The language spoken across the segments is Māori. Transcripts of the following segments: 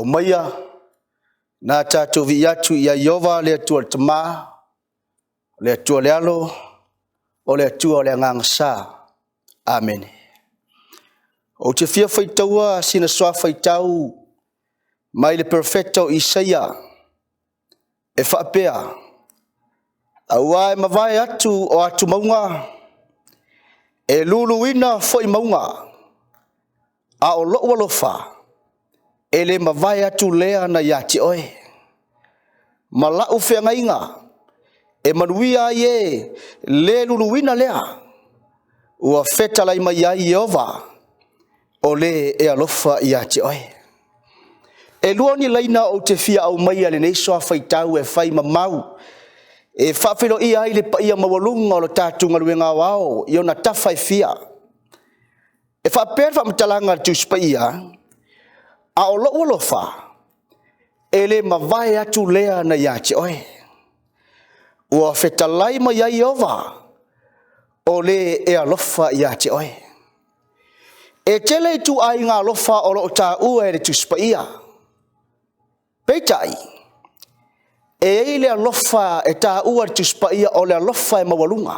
Umaya na tatovi atu ia Yova le tua tama le tua lealo o le tua le ngangsa. Amen. O te fia faitaua sina soa faitau mai le perfecto Isaia e whaapea. Aua e mawai atu o atu maunga e luluina foi maunga a o loo alofa e le mawai atu lea na yati oe. Malau whengainga e manuia ye le luluina lea ua feta lai mai ai Yehova o le e alofa yati oe. E luoni laina o te fia au mai ale nei soa faitau e fai mamau e Faafeiloaiga ai le paia mawalunga o lo tātunga luenga wao i ona tawhai fia. E whaapea whamatalanga tu spaia a o loo alofa e le mawai atu lea na yati oe. Ua whetalai mai ai Yehova o le e alofa yati oe. E tele tu ai ngā alofa o loo tā ua e le tu spaia. Peitai e le alofa e tā ua tu spaia o le alofa e mawalunga.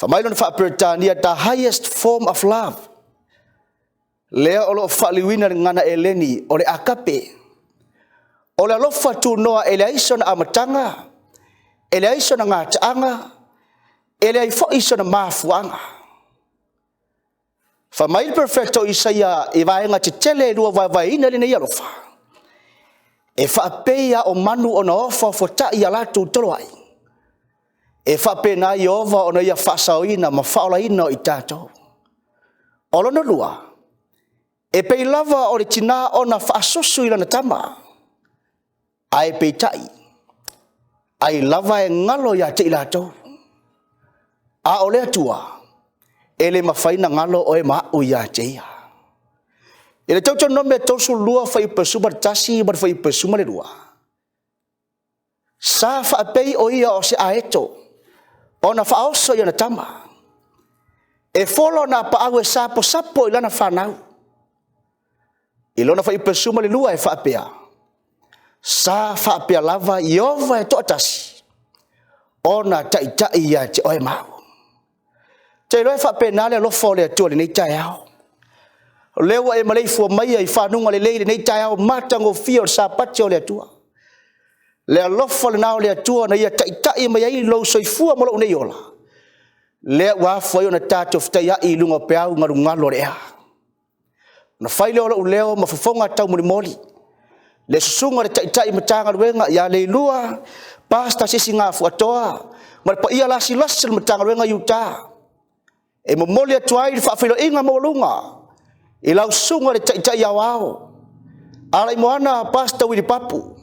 Whamailo na whaapirtania the highest form of love. Lea o lo whaaliwina ngana e leni o le akape. O le alofa tu noa e le aiso na amatanga, e le aiso na ngātaanga, e le aifo iso na mafuanga. Whamailo perfecto Isaia e vaenga te tele lua vaivaina le nei alofa. E whaapea o manu o na ofa fota i alatu toloai. E whaapea na Yehova o na ia whaasaoina ma whaolaina o i tātou. O lona lua, e pei lava o le tina o na whaasosu i lana tama. Ai pei tai, ai lava e ngalo ia te ilatou. A o lea tua, e le mawhaina ngalo o e mau ia te ia. E le tauta nome tausu lua whai pesuma tasi ma whai pesuma le lua. Sa whaapei o ia o se aeto, o na whaoso ia na tama. E folo na paau e sapo sapo i lana whanau. I lona whai pesuma le lua e whaapea. Sa whaapea lava Yehova e toa tasi. O na taitai ia te oe mau. Te loe whaapea nale lofo le atua le nei tai au. Lewa e malei fua mai i whanunga le leile nei tai au matango fia o Sapati o le atua. Le alofa le nao le atua na ia taitai mai ai lau soifua malo nei ola. Le wafua i o na tātou fitai ai lunga peau ngaru ngalo le ea. Na whaile ola u leo mafufonga tau mulimoli. Le susunga le taitai matanga luenga ia Leilua pasta sisi ngā fuatoa. Ma pa ia lasi lasi le matanga luenga iuta. E mamoli atuai le Faafeiloaiga mawalunga. I lau sunga le taitai au au. Alai moana pasta Uili papu.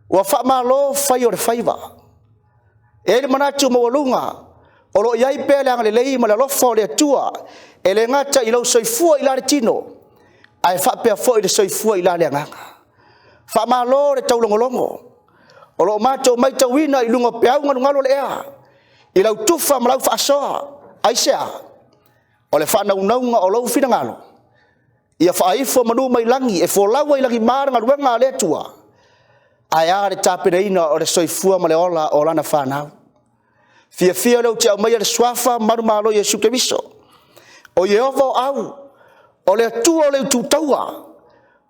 Ua whaamalo whai o le whaiva. E le manatu mawalunga. O lo iai pele anga le lei ma le lofa o le atua. E le ngata i lau soifua i la le tino. Ai whapea fo i le soifua i la le anganga. Whaamalo le taulongolongo. O lo mato mai tauina i lunga peau nganu ngalo le ea. I lau tufa ma lau whaasoa. Aisea. O le whanaunaunga o lau whina ngalo. Ia whaifo manu mai langi e wholaua i langi maaranga ruenga le atua. Ai a le tāpereina o le soifua ma le ola o lana whanau. Fia leu te au mai le swafa maru malo Yesu Keriso. O Yehova o au. O le atua o le ututaua.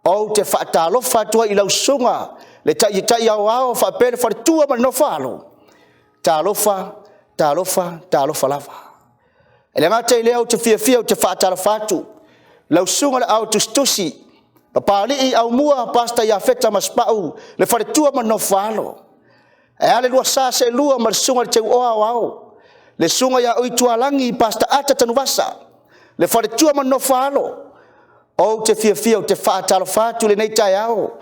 O te whaatalofa atua i lau sunga. Le tai au au whaapere wharetua ma no whalo. Talofa lava. E le ngata i leo te fia o te whaatalofa atu. Lau sunga le au tustusi. Papali i au mua pasta ia feta maspau. Le wharetua ma no whalo. E ale lua sa se lua ma le sunga le te oa au. Le sunga ia oitua langi pasta ata tanuvasa. Le wharetua ma no whalo. O te fia o te whaatalofa atu le nei tai au.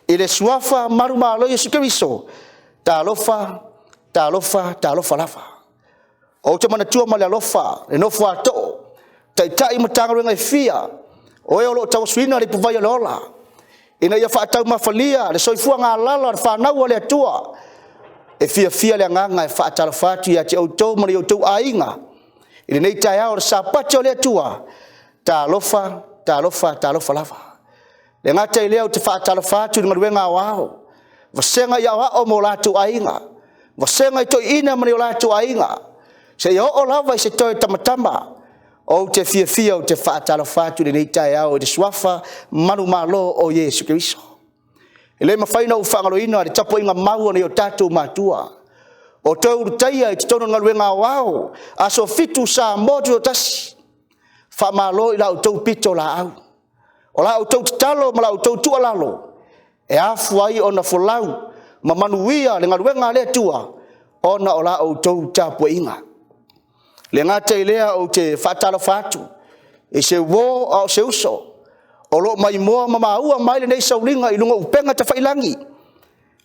I le suafa maru malo Yesu Keriso. Talofa lava. O te manatua ma le alofa. Le nofu ato. Tai matanga ruenga i fia. O e o lo tawaswina le puvai le ola. Ina ia whaatau mafalia. Le soifua ngā lala le whanau le atua. E fia le nganga e whaatalofa atu ia te autou ma le autou ainga. I le nei tai au le Sapati o le atua. Talofa lava. Le ngata i lea o te whaatalawhātu ni maruenga wao. Vasenga ia wao mo lātu ainga. Vasenga i toi ina mani o lātu ainga. Se i o lava i se toi tamatama. O te fia o te whaatalawhātu ni nei tai au. Te suafa manu malo o Yesu Keriso. I le mawhaina u whangaloina le tapo inga maua ni o tātou mātua. O toi urutaia i te tono ngaruenga wao. Aso fitu sa motu o tasi. Whamalo i lau tau pito la au. O la au tau tatalo ma lau tau tualalo. E Afoa i ona folau ma manuia le ngaruenga le tua. Ona o la au tau tapo inga. Le ngata i lea o te whaatalawhātu. E se wo au se uso. O lo mai moa ma maua mai le nei saulinga i lunga upenga ta whailangi.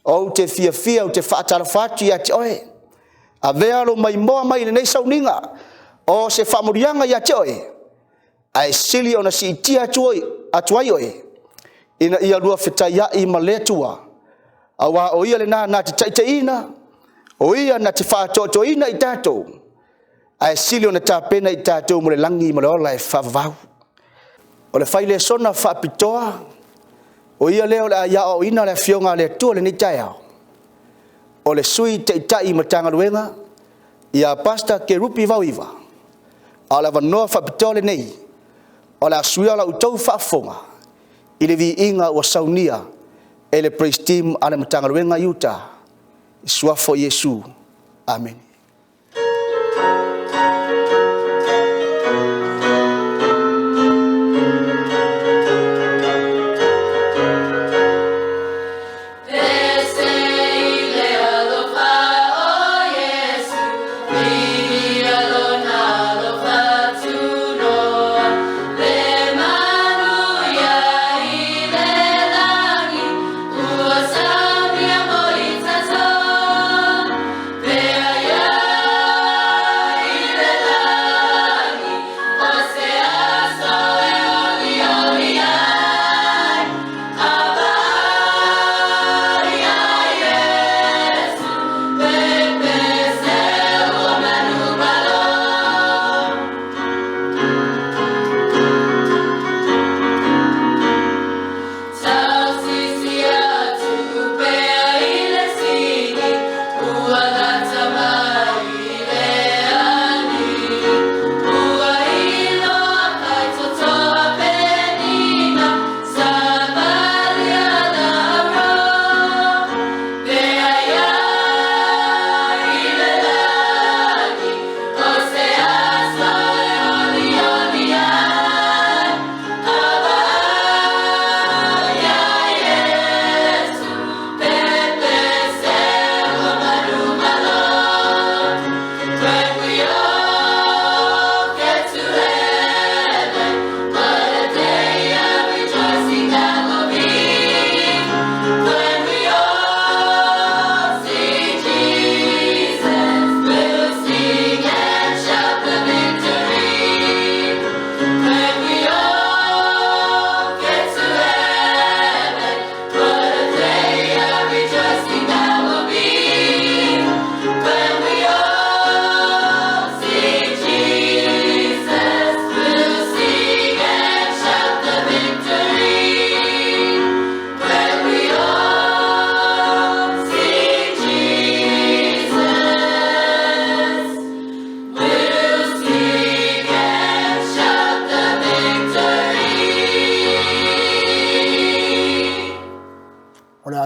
O te fia o te whaatalawhātu i ati oe. A vea lo mai moa mai le nei saulinga. O se whamurianga i ati oe. Ai sili ona si itia atuai oe. Ina ia lua whetaya i maletua. Awa o ia le nā te taiteina. O ia na te whaatotoina i tātou. Ai sili ona tāpena i tātou mo le langi mo le ola e whavau. O le whaile sona Faapitoa. O ia leo le aia o ina le fionga le tua le nitai au. O le sui te itai matanga ruenga. Ia pasta Kerupi Vaoiva. A la vanoa Faapitoa le nei. O la suia la utau Faafoga. I le vi inga o Sauniga. E le praise team a le matanga ruenga Iuta. Suafo Yesu. Amen.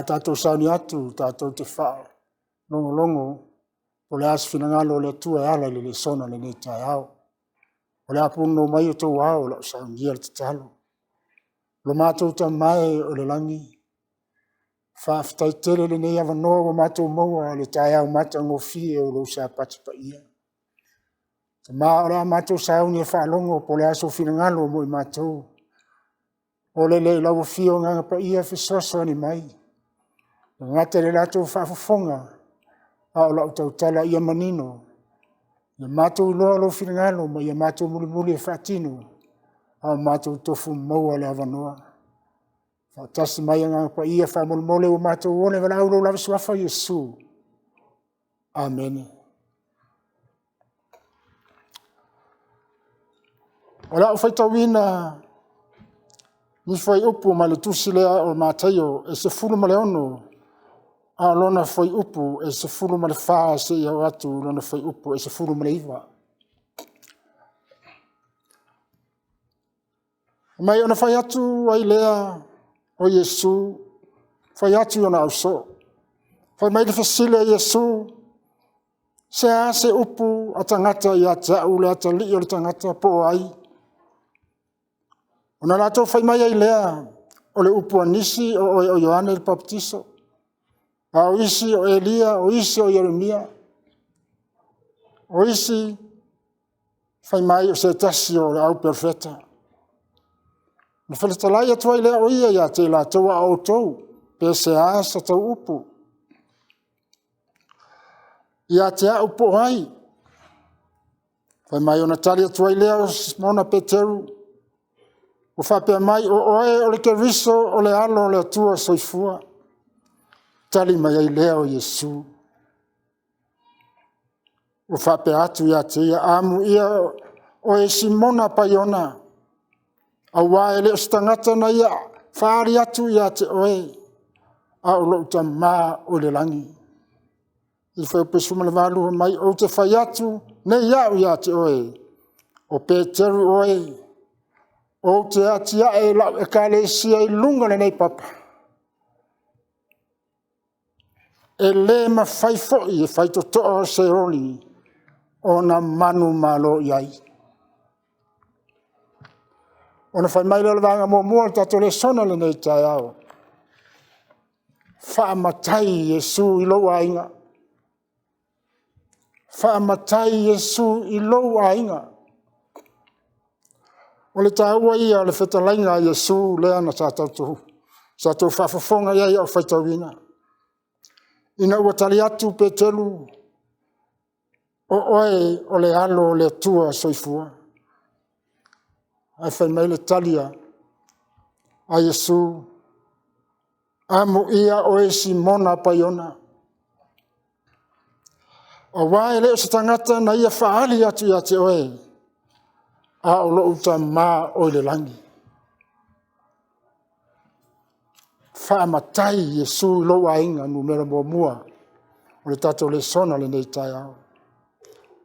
Tātou sauni atu, tātou te whao, longo, o le asu finangalo le tua e ala le sona le nei tai au. O le apungo mai o tau au, la sauni al Tatalo. Lo mātou ta mai o le langi. Whaafitai tere le nei avanoa o mātou maua le tai au mata ngofie o lo Sapati pa ia. Ta maa o le mātou sauni e whaalongo po le asu finangalo mo i mātou. O le lau fio nganga pa ia fisoso ni mai. Ngata le lato Faafofoga, a o lau tau tala ia manino. Ia mātou loa lo finangalo, ma ia mātou muli e whaatino, a mātou tofu maua le avanoa. Whaatasi mai anga pa ia whaamole o mātou ole wala aulo lawa suafa Yesu. Amen. O lau whaitawina, Ni fai upu ma le tusi lea o Mātaio e se fulu ma le ono. A lona fai upu e se fulu ma le faa se iau atu lona fai upu e se fulu ma le iwa. Mai ona fai atu ai lea o Yesu, fai atu ona au so. Fai mai le fasile Yesu, se a se upu a tangata i a tau le ata li o le tangata po ai. Ona lato fai mai ai lea o le upu anisi o Ioane il Baptiso. A o isi o Elia, o isi o Jeremia. O isi fai mai o se tasi o le au perfeta. Na whaletalai atua i lea o ia ia te la taua o tau, Pese a sa tau upu. Ia te a upo ai. Fai mai o natali atua i lea o Simona Peteru. O whapea mai o oe o le keriso o le alo o le atua soifua. Tali mai ai lea o Yesu. O whapea atu ia te ia amu ia o e Simona Paiona. A wae le o stangata na ia whaari atu ia te oe. A o lo uta maa o le langi. I whai pesuma le walu mai o te whai atu ne ia te oe. O Peteru oe. O te atia e lau Ekalesia i lunga le nei papa. E le ma fai foi e fai to toa se oli o na manu malo iai. O na fai mai le vanga mo mua tato le sona le nei tai au. Wha matai Yesu i lo ainga. Wha matai Yesu i lo ainga. O le tāua ia o le whetalainga Yesu lea na tātou tuhu. Sa tō Faafofoga ia o whaitawina. Ina ua tali atu Petelu o oe o le alo o le tua soifua. Ai whai mai le talia a Yesu. Amu ia o e Simona Paiona. O wae leo se tangata na ia whaali atu ia te oe. A o lo uta maa o le langi. Whaamatai Yesu lo ainga numera mo mua. O le tato le sona le nei tai au.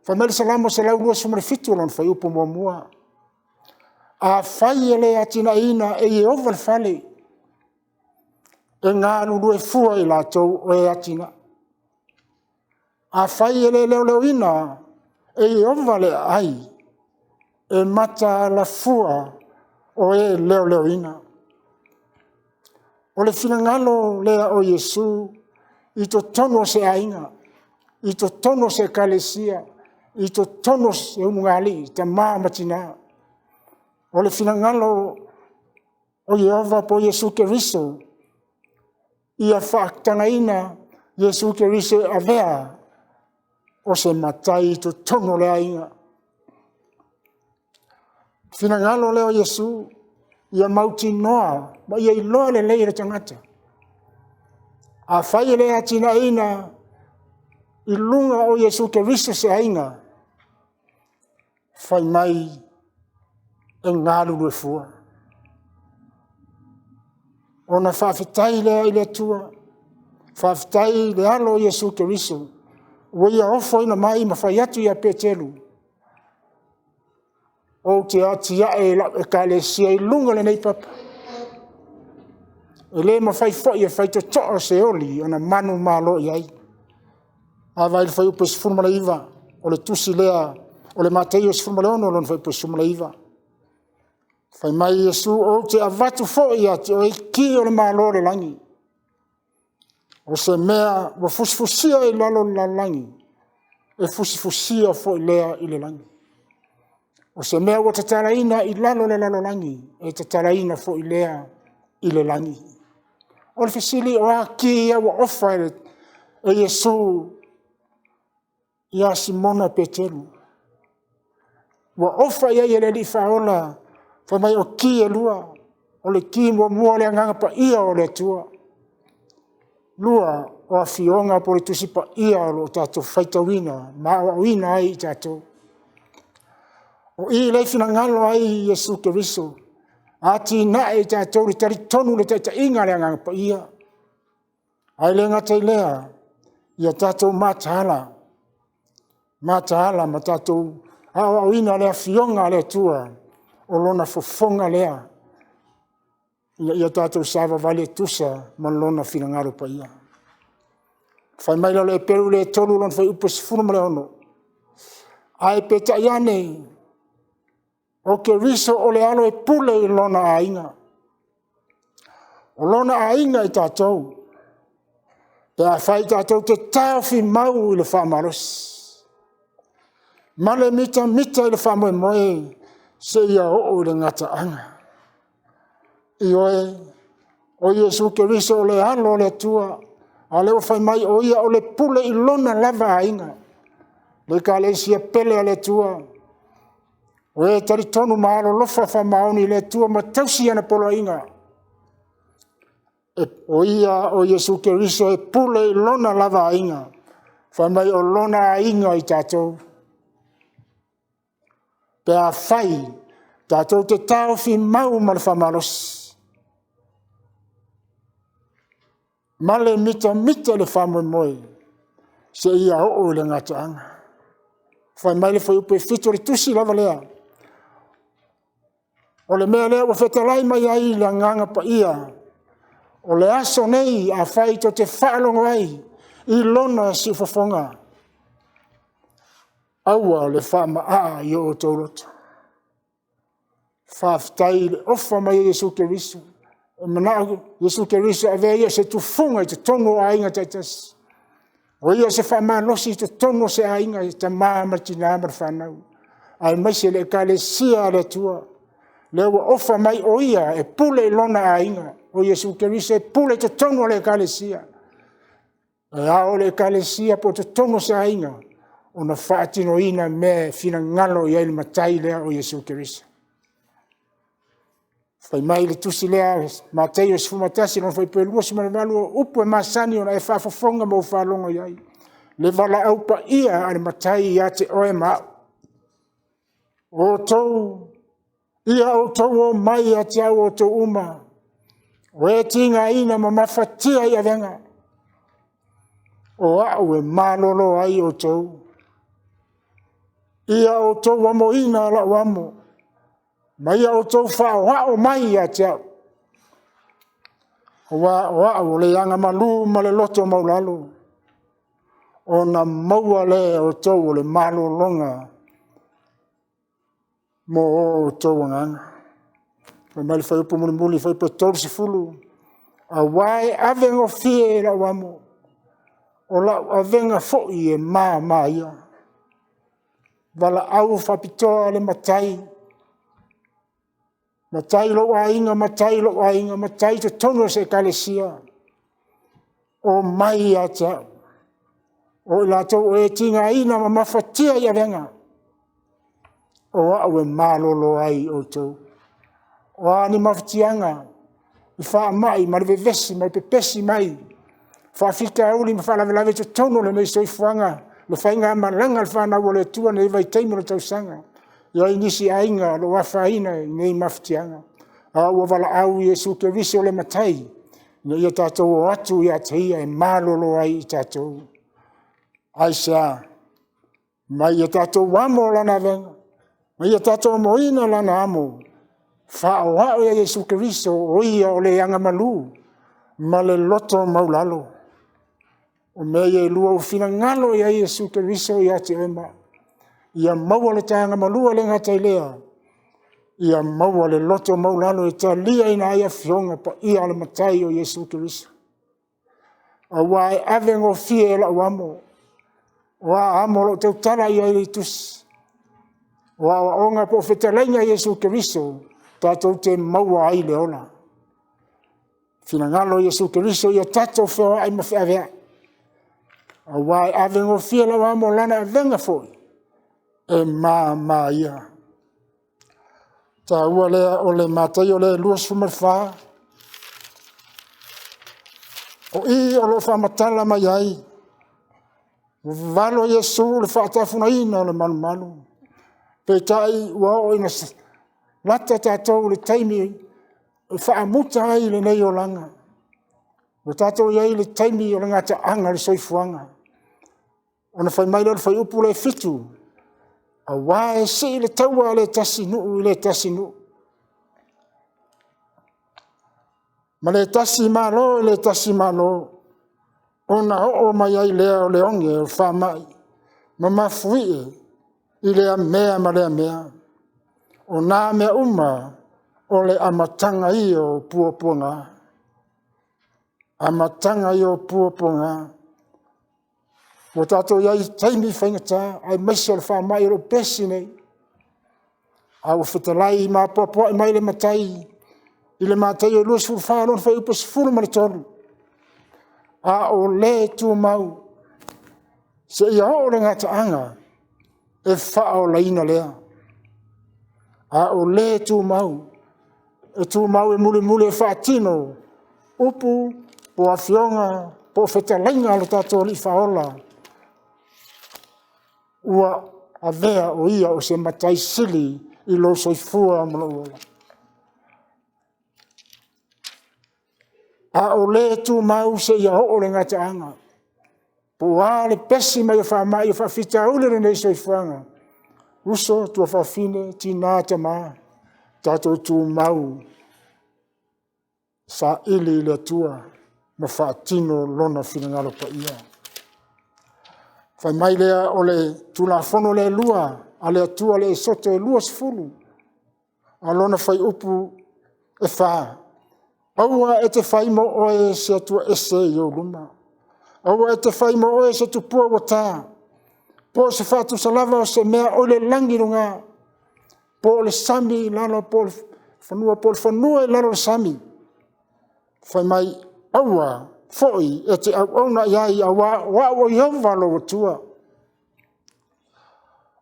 Whamele salamo se lau lua sumare fitu lon whai upo mo mua. A whai ele atina ina e i oval fale. E ngā lulu e fua i lātou o e atina. A whai ele leo ina e i oval e ai. E mata la fua o e leo ina. O le finangalo lea o Yesu i to tono se ainga, i to tono se Ekalesia, i to tono se unungali, ta maa matina. O le finangalo o Yehova po Yesu Keriso, i a whaaktangaina Yesu Keriso avea, o se matai i to tono le ainga. Finangalo leo Yesu, ia mauti noa, ma ia i loa le leire tangata. A whai le atina ina, i lunga o Yesu Keriso se ainga, whai mai e ngāru le fua. O na whawhetai lea i le tua, whawhetai le alo o Yesu Keriso, ua ia ofo ina mai ma whai atu ia Petelu. O te atia e la Ekalesia i lunga le nei papa. E le ma fai fai e fai to toa se oli o na manu malo i ai. A vai le fai upe Sefulua'i o le tusi lea o le Mātaio Sefulua'i o le fai upe Sefulua'i. Fai mai Yesu o te avatu fo i ati o e ki o le malo le langi. O se mea wa fusfusia i lalo la langi. E fusfusia fo i lea i le langi. O se mea o tatalaina i lalo le lalo langi, e tatalaina fo i lea i le langi. O le fisili o a ki ia wa ofa e Yesu i a Simona Petelu. Wa ofa ia i le li faola, fa mai o ki e lua, o le ki mua le anganga pa ia o le tua. Lua o a fionga po le tusi pa ia o tato faitawina, ma o wina ai tato. O i le fina ngalo ai Yesu Keriso, ati na e tātou le tari tonu le taita inga le anganga pa ia. Ai le ngata i lea, ia tātou mātahala ma tātou au ina lea fionga lea tua, o lona fofonga lea, ia tātou sāwa vale tusa, ma lona finangaro pa ia. Whai maila le peru le tolu lon whai upa sifunu ma le ono. Ai peta iane, o ke riso o le alo e pule i lona ainga. O lona ainga i tātou. Pea whai tātou te tāwhi mau i le whamaros. Ma le mita i le whamoe moe, se ia o le ngata anga. I oe, o Yesu ke riso o le alo le tua, a leo whai mai o ia o le pule i lona lava ainga. Le Ekalesia pele a le tua. O e tari tonu maaro lofa whamaoni le tua ma tausi ana polo inga. O ia o Yesu ke riso e pule i lona lava ainga. Whai mai o lona ainga i tātou. Pea whai, tātou te tau fi mau ma le whamaros. Male mita le whamoe moe, se ia o le ngata anga. Whai mai le whai upe whitori tusi lava lea. O le mea lea wa whetalai mai ai le nganga pa ia. O le aso nei a whai to te whaalongo ai, i lona si ufafonga. Aua le whaama a i o tauloto. Whaafitai le ofa mai Yesu ke riso. Mana Yesu ke riso a vea se tufunga i te tono a inga taitas. O ia se whamanosi i te tono se a inga i te maamati nāmar whanau. Ai mai se le Ekalesia le tua. Lewa ofa mai o ia e pule i lona a inga. O Yesu ke riso e pule te tono le Ekalesia. E ao le Ekalesia po te tono se a inga. O na whaatino ina me fina ngalo i aile matai lea o Yesu ke riso. Fai mai le tusi lea, Matei o sifumatasi, non fai pelua si manawalu o upu e masani o na e Faafofoga mo whalonga iai. Le wala au pa ia ane matai ia te oe mao. O tou, ia o tou o mai a te au o tou uma. O e tinga ina ma mafatia ia venga. O au e malolo ai o tou. Ia o tou wamo ina ala wamo. Mai o tou whao mai a te au. O le anga malu ma le loto maulalo. O na maua le o tou o le malo longa. Mo o tou nganga. Mai mai whai upo muli whai pa tolu si fulu. A wai avengo fie la wamo. O la avenga foi e maa ia. Wala au Faapitoa le matai. Matai lo ainga, matai te tono se Ekalesia. O mai a te au. O la tau e tinga ina ma mafatia ia venga. O au e malolo ai o tau. O ani mafatianga. I wha mai, ma le vevesi, ma le pepesi mai. Whaafika uli ma whalawelawe te tono le mei soifuanga. Le whainga malanga le whanau le tua ne iwai teimo le tausanga. Ia inisi ainga lo wafaina nei mafatianga. A ua wala au Yesu ke riso le matai. Na ia tātou o atu ia teia e malolo ai i tātou. Aisa, mai ia tātou wamo lana venga. Mai ia tātou moina lana amo. Whao hao ia Yesu ke riso o ia o le anga malu. Ma le loto maulalo. O mea ia lua ufina ngalo ia Yesu ke riso ia te ema. Ia maua le tanga malua le ngata ilea. Ia maua le loto maulalo e ta lia ina ia fionga pa ia le matai o Yesu Kiriso. A wai avengo fie la wamo. Wa amo lo tau tala ia ilitus. Wa onga po fetalainga Yesu Kiriso. Tatou te maua ai le ona. Fina ngalo Yesu Kiriso ia tatou feo ai mafi avea. A wai avengo fie la wamo lana avenga foi. E ma ia. Ta ua lea o le matai o le luas fumarwha. O i o lo whamatala mai ai. Valo Yesu le whaatafuna ina o le manu. Pe tai ua o ina lata tātou le taimi whaamuta ai le nei o langa. O tātou iai le taimi o le ngata anga le soifuanga. O na whai maile le whai upu le fitu. A wae si le taua le tasi nuu i le tasi nuu. Ma le tasi malo i le tasi malo. O na o mai ai lea o le onge o whamai. Ma mafuie i le mea ma le mea. O nā mea uma o le amatanga i o puapunga. Amatanga i o puapunga. O tātou iai taimi whaingata, ai maise le whamai o pesi nei. Au whetalai ma popoa i mai le matai. I le matai o luas furu whalon whai upa sifuru ma le tonu. A o le tu mau. Se ia o le ngata anga, e wha o laina lea. A o le tu mau. E tu mau e muli muli e wha tino. Upu, po awhionga, po whetalainga lo tātou li whaola. Ua a vea o ia o se matai sili i lo soifua maloa. A o le tu mau se ia o le ngata anga. Po a le pesi mai o whamai o whawhita ule nei soifuanga. Uso tua whawhine tina tama tātou tu mau. Sa ili le tua ma whaatino lona whinangalo pa ia. Whai mai lea o le tulafono le lua, a le atua le soto e lua sifulu. A lona whai upu e wha. Aua e te whai mo oe se atua ese i o luma. Aua e te whai mo oe se tupua wa tā. Po se whatu sa lava o se mea o le langirunga. Po le sami lalo po le whanua lalo le sami. Whai mai aua. Foi e te au ona iai a wa o Yehova lo tua.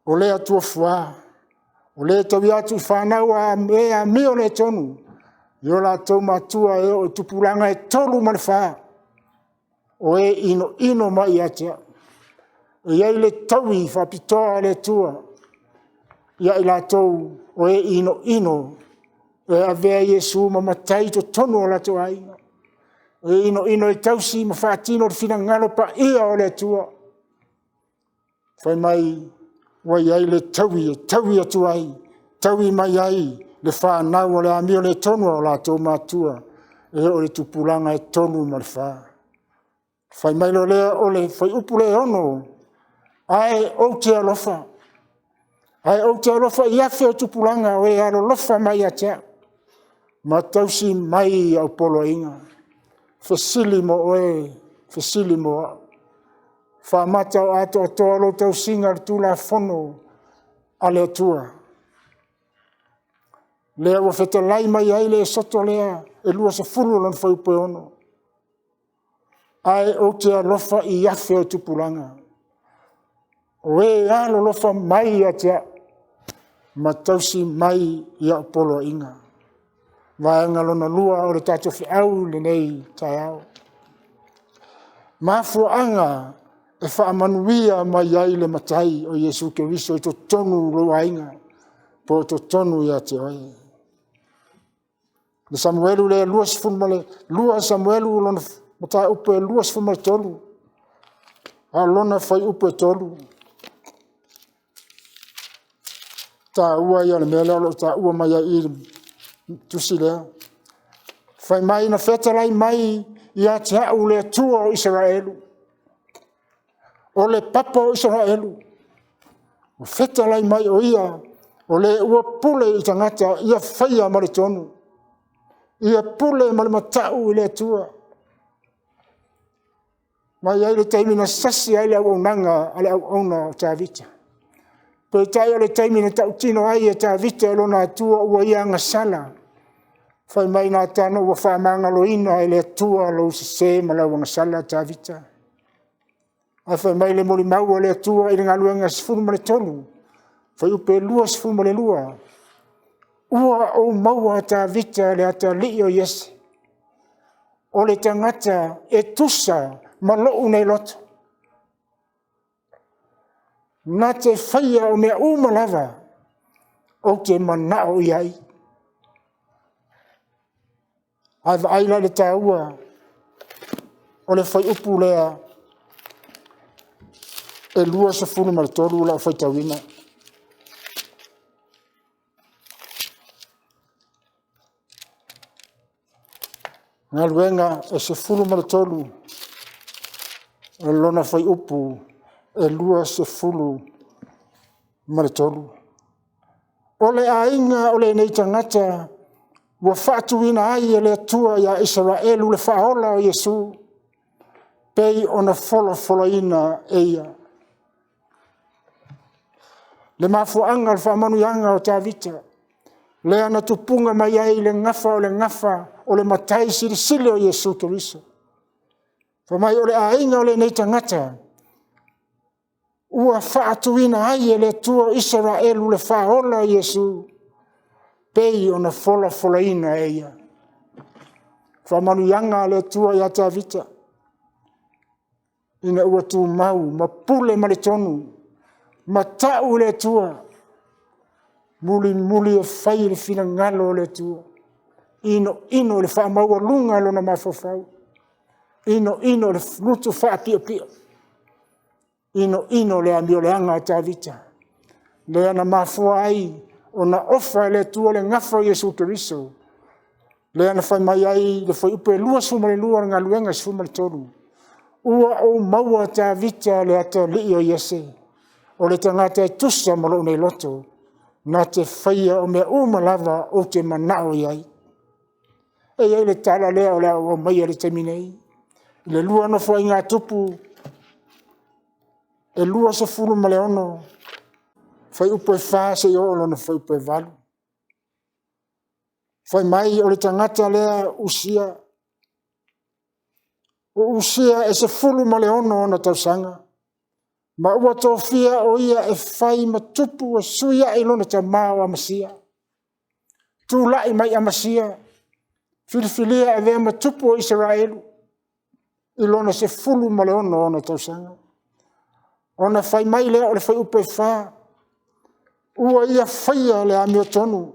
O le atua fua. O le tawi atu whanau a mea mio le tonu. Yo la tau matua e o tupulanga e tolu ma le wha. O e ino mai atia. E iai le tawi Faapitoa le tua. Ia i la tau o e ino. E avea Yesu ma matai to tonu o la tau aina. E ino e tausi ma whaatino o whina ngalo pa ia o le tua. Whai mai wai ai le tawi atu ai. Tawi mai ai le whanau o le amio le tonu o la tau matua. E o le tupulanga e tonu ma le wha. Whai mai lo lea o le whai upu le ono. Ai o te alofa. Ai o te alofa i afe o tupulanga o e alo lofa mai atea. Ma tausi mai au polo inga. Fesili mo oe, fesili mo. Whamata o ato o toa lo tau singa tu la fono a le tua. Lea wa feta lai mai ai le soto lea, e lua se furu lan whai upe ono. Ai o te alofa i afe o tupulanga. O e alo lofa mai a tea, ma tausi mai i a polo inga. Vaenga lona lua o le tato whiau le nei tai au. Mafuanga e whaamanuia mai ai le matai o Yesu Keriso i to tonu loa inga. Po to tonu ia te oi. Le Samuelu le lua sifumale, lua Samuelu lona matai upe lua sifumale tolu. A lona whai upe tolu. Ta ua ia le mele lo ta ua mai ai tusi lea. Whai mai na whetalai mai i a te hau le tua o Israelu. O le papa o Israelu. O whetalai mai o ia. O le ua pule i tangata ia whaia ma le tonu. Ia pule ma le matau i le tua. Mai ai le taimina sasi ai le au nanga ale au ona o Tavita. Pe tai o le taimina tau tino ai e Tavita lona tua ua ia ngasala. Whai mai nā tano ua whamanga lo ina e le tua lo se ma lau ngasala Tavita. A whai mai le moli mau le tua i le ngaluenga sifuru ma le tonu. Whai upe lua sifuru ma le lua. Ua o maua Tavita le ata li o Yese. O le tangata e tusa ma loo nei loto. Nā te whaia o mea umalava o te manao iai. ai la le taua o le fai upu lea e lua se fulu ma le tolu la fai tauina. Ngā luenga e se fulu ma le tolu e lona fai upu e lua se fulu ma le tolu. O le ainga o le nei tangata ua whaatuina ai e le atua ia Israelu le whaola o Yesu pei ona Faulafo eia. Le mafuanga le whaamanuianga o Tavita le ana tupunga mai ai le ngafa o le matai sili o Yesu Keriso. Whamai o le ainga o le nei tangata ua whaatuina ai e le atua Israelu le whaola o Yesu pei ona Faulafo eia. Whaamanuianga le atua ia Tavita ina ua tu mau ma pule ma le tonu ma tau le atua muli e whai le whina ngalo le atua ino le whaamaua lunga lona mafofau ino le ngutu whaapio ino le amio le anga Tavita le ana mafua ai ona ofa le atua le ngafa Yesu Keriso le ana whai mai ai le whai upe lua suma le lua ngā luenga suma le tolu ua o maua Tavita le ata lii o Yese o le tangata e tusa malo nei loto na te whaia o mea lava o te manao iai. E iai le tala lea o lea o mai le teminei. Le lua no fwai ngā tupu e lua se furu ma le ono whai upo e wha se i olo na whai upo e valu. Whai mai o le tangata lea usia o usia e se furu ma le ono na tausanga. Ma ua tofia o ia e whai matupu e suia e lona ta mao a masia. Tūlai mai a masia. Filifilia e vea matupu o Israelu. I lona se fulu ma le ono ona tausanga. Ona whai mai lea o le whai upe wha. Ua ia whaia le amio tonu.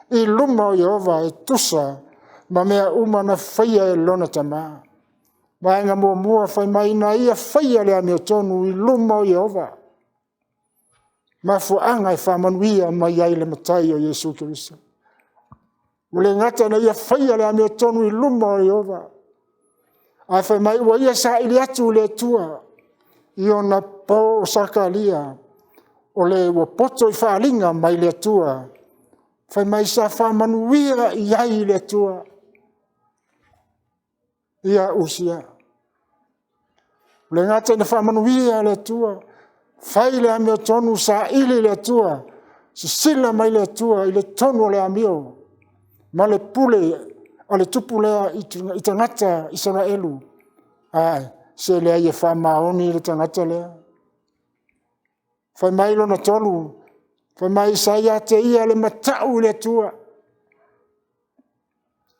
I luma o Jehova e tusa ma mea umana whaia e lona ta maa. Vaenga mua whai mai na ia whaia le amio tonu I luma o Jehova. Mafuanga e whamanuia mai ai le matai o Yesu Keriso. Ule ngata na ia whaia le amio tonu I luma o Jehova. A whai mai ua ia sa ili atu le tua. I ona po sakalia. O le ua poto I whaalinga mai le tua. Whai mai sa whamanuia I ai le tua. Ia usia. Le ngata na whamanuia le tua. Whai le amio tonu sa ili le tua. Si sila mai le tua I le tonu le amio. Ma le pule o le tupu lea I tangata Israelu. Ai, se lea ia whamaoni le tangata lea. Whai mai lona tolu. Whai mai sa ia te ia le matau le tua.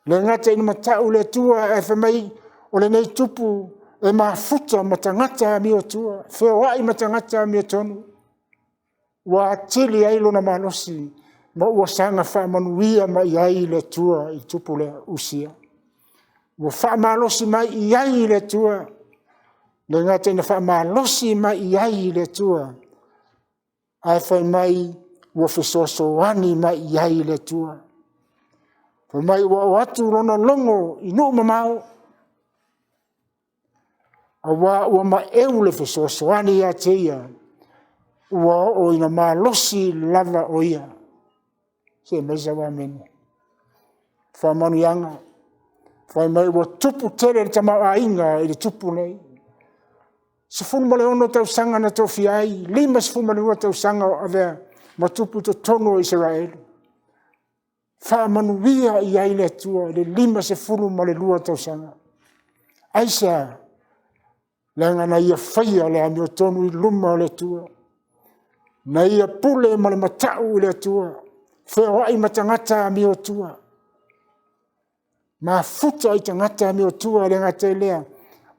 Le ngata I matau le tua e whai mai o le nei tupu e mafuta matangata mi o tua. Wheoai matangata mi o tonu. Wa atili ai lona malosi. Ma ua sanga whamanuia mai ai le tua I tupu le usia. Ua whamalosi mai I ai le tua. Le ngata ina whamalosi mai I ai le tua. Ai whai mai ua whesoasoani mai I ai le tua. Whai mai ua o atu rona longo I nuu mamau. Awa ua ma eu le whesoasoani ia te ia. Ua o ina malosi lava o ia. Se meza wa mene. Whamanuianga. Whai mai ua tupu tere le tamau a inga I le tupu nei. Se fuma le ono tau sanga na tofi ai. Lima se fuma le ua tau sanga o avea. Ma tupu to tono o Israelu. Whamanuia I ai le tua. Le lima se fuma le lua tau sanga. Aisa. Lenga na ia whaia le amio tonu I luma o le tua. Na ia pule ma le matau I le tua. Wheoai matangata mi o tua. Ma futa I tangata mi o tua le ngata I lea.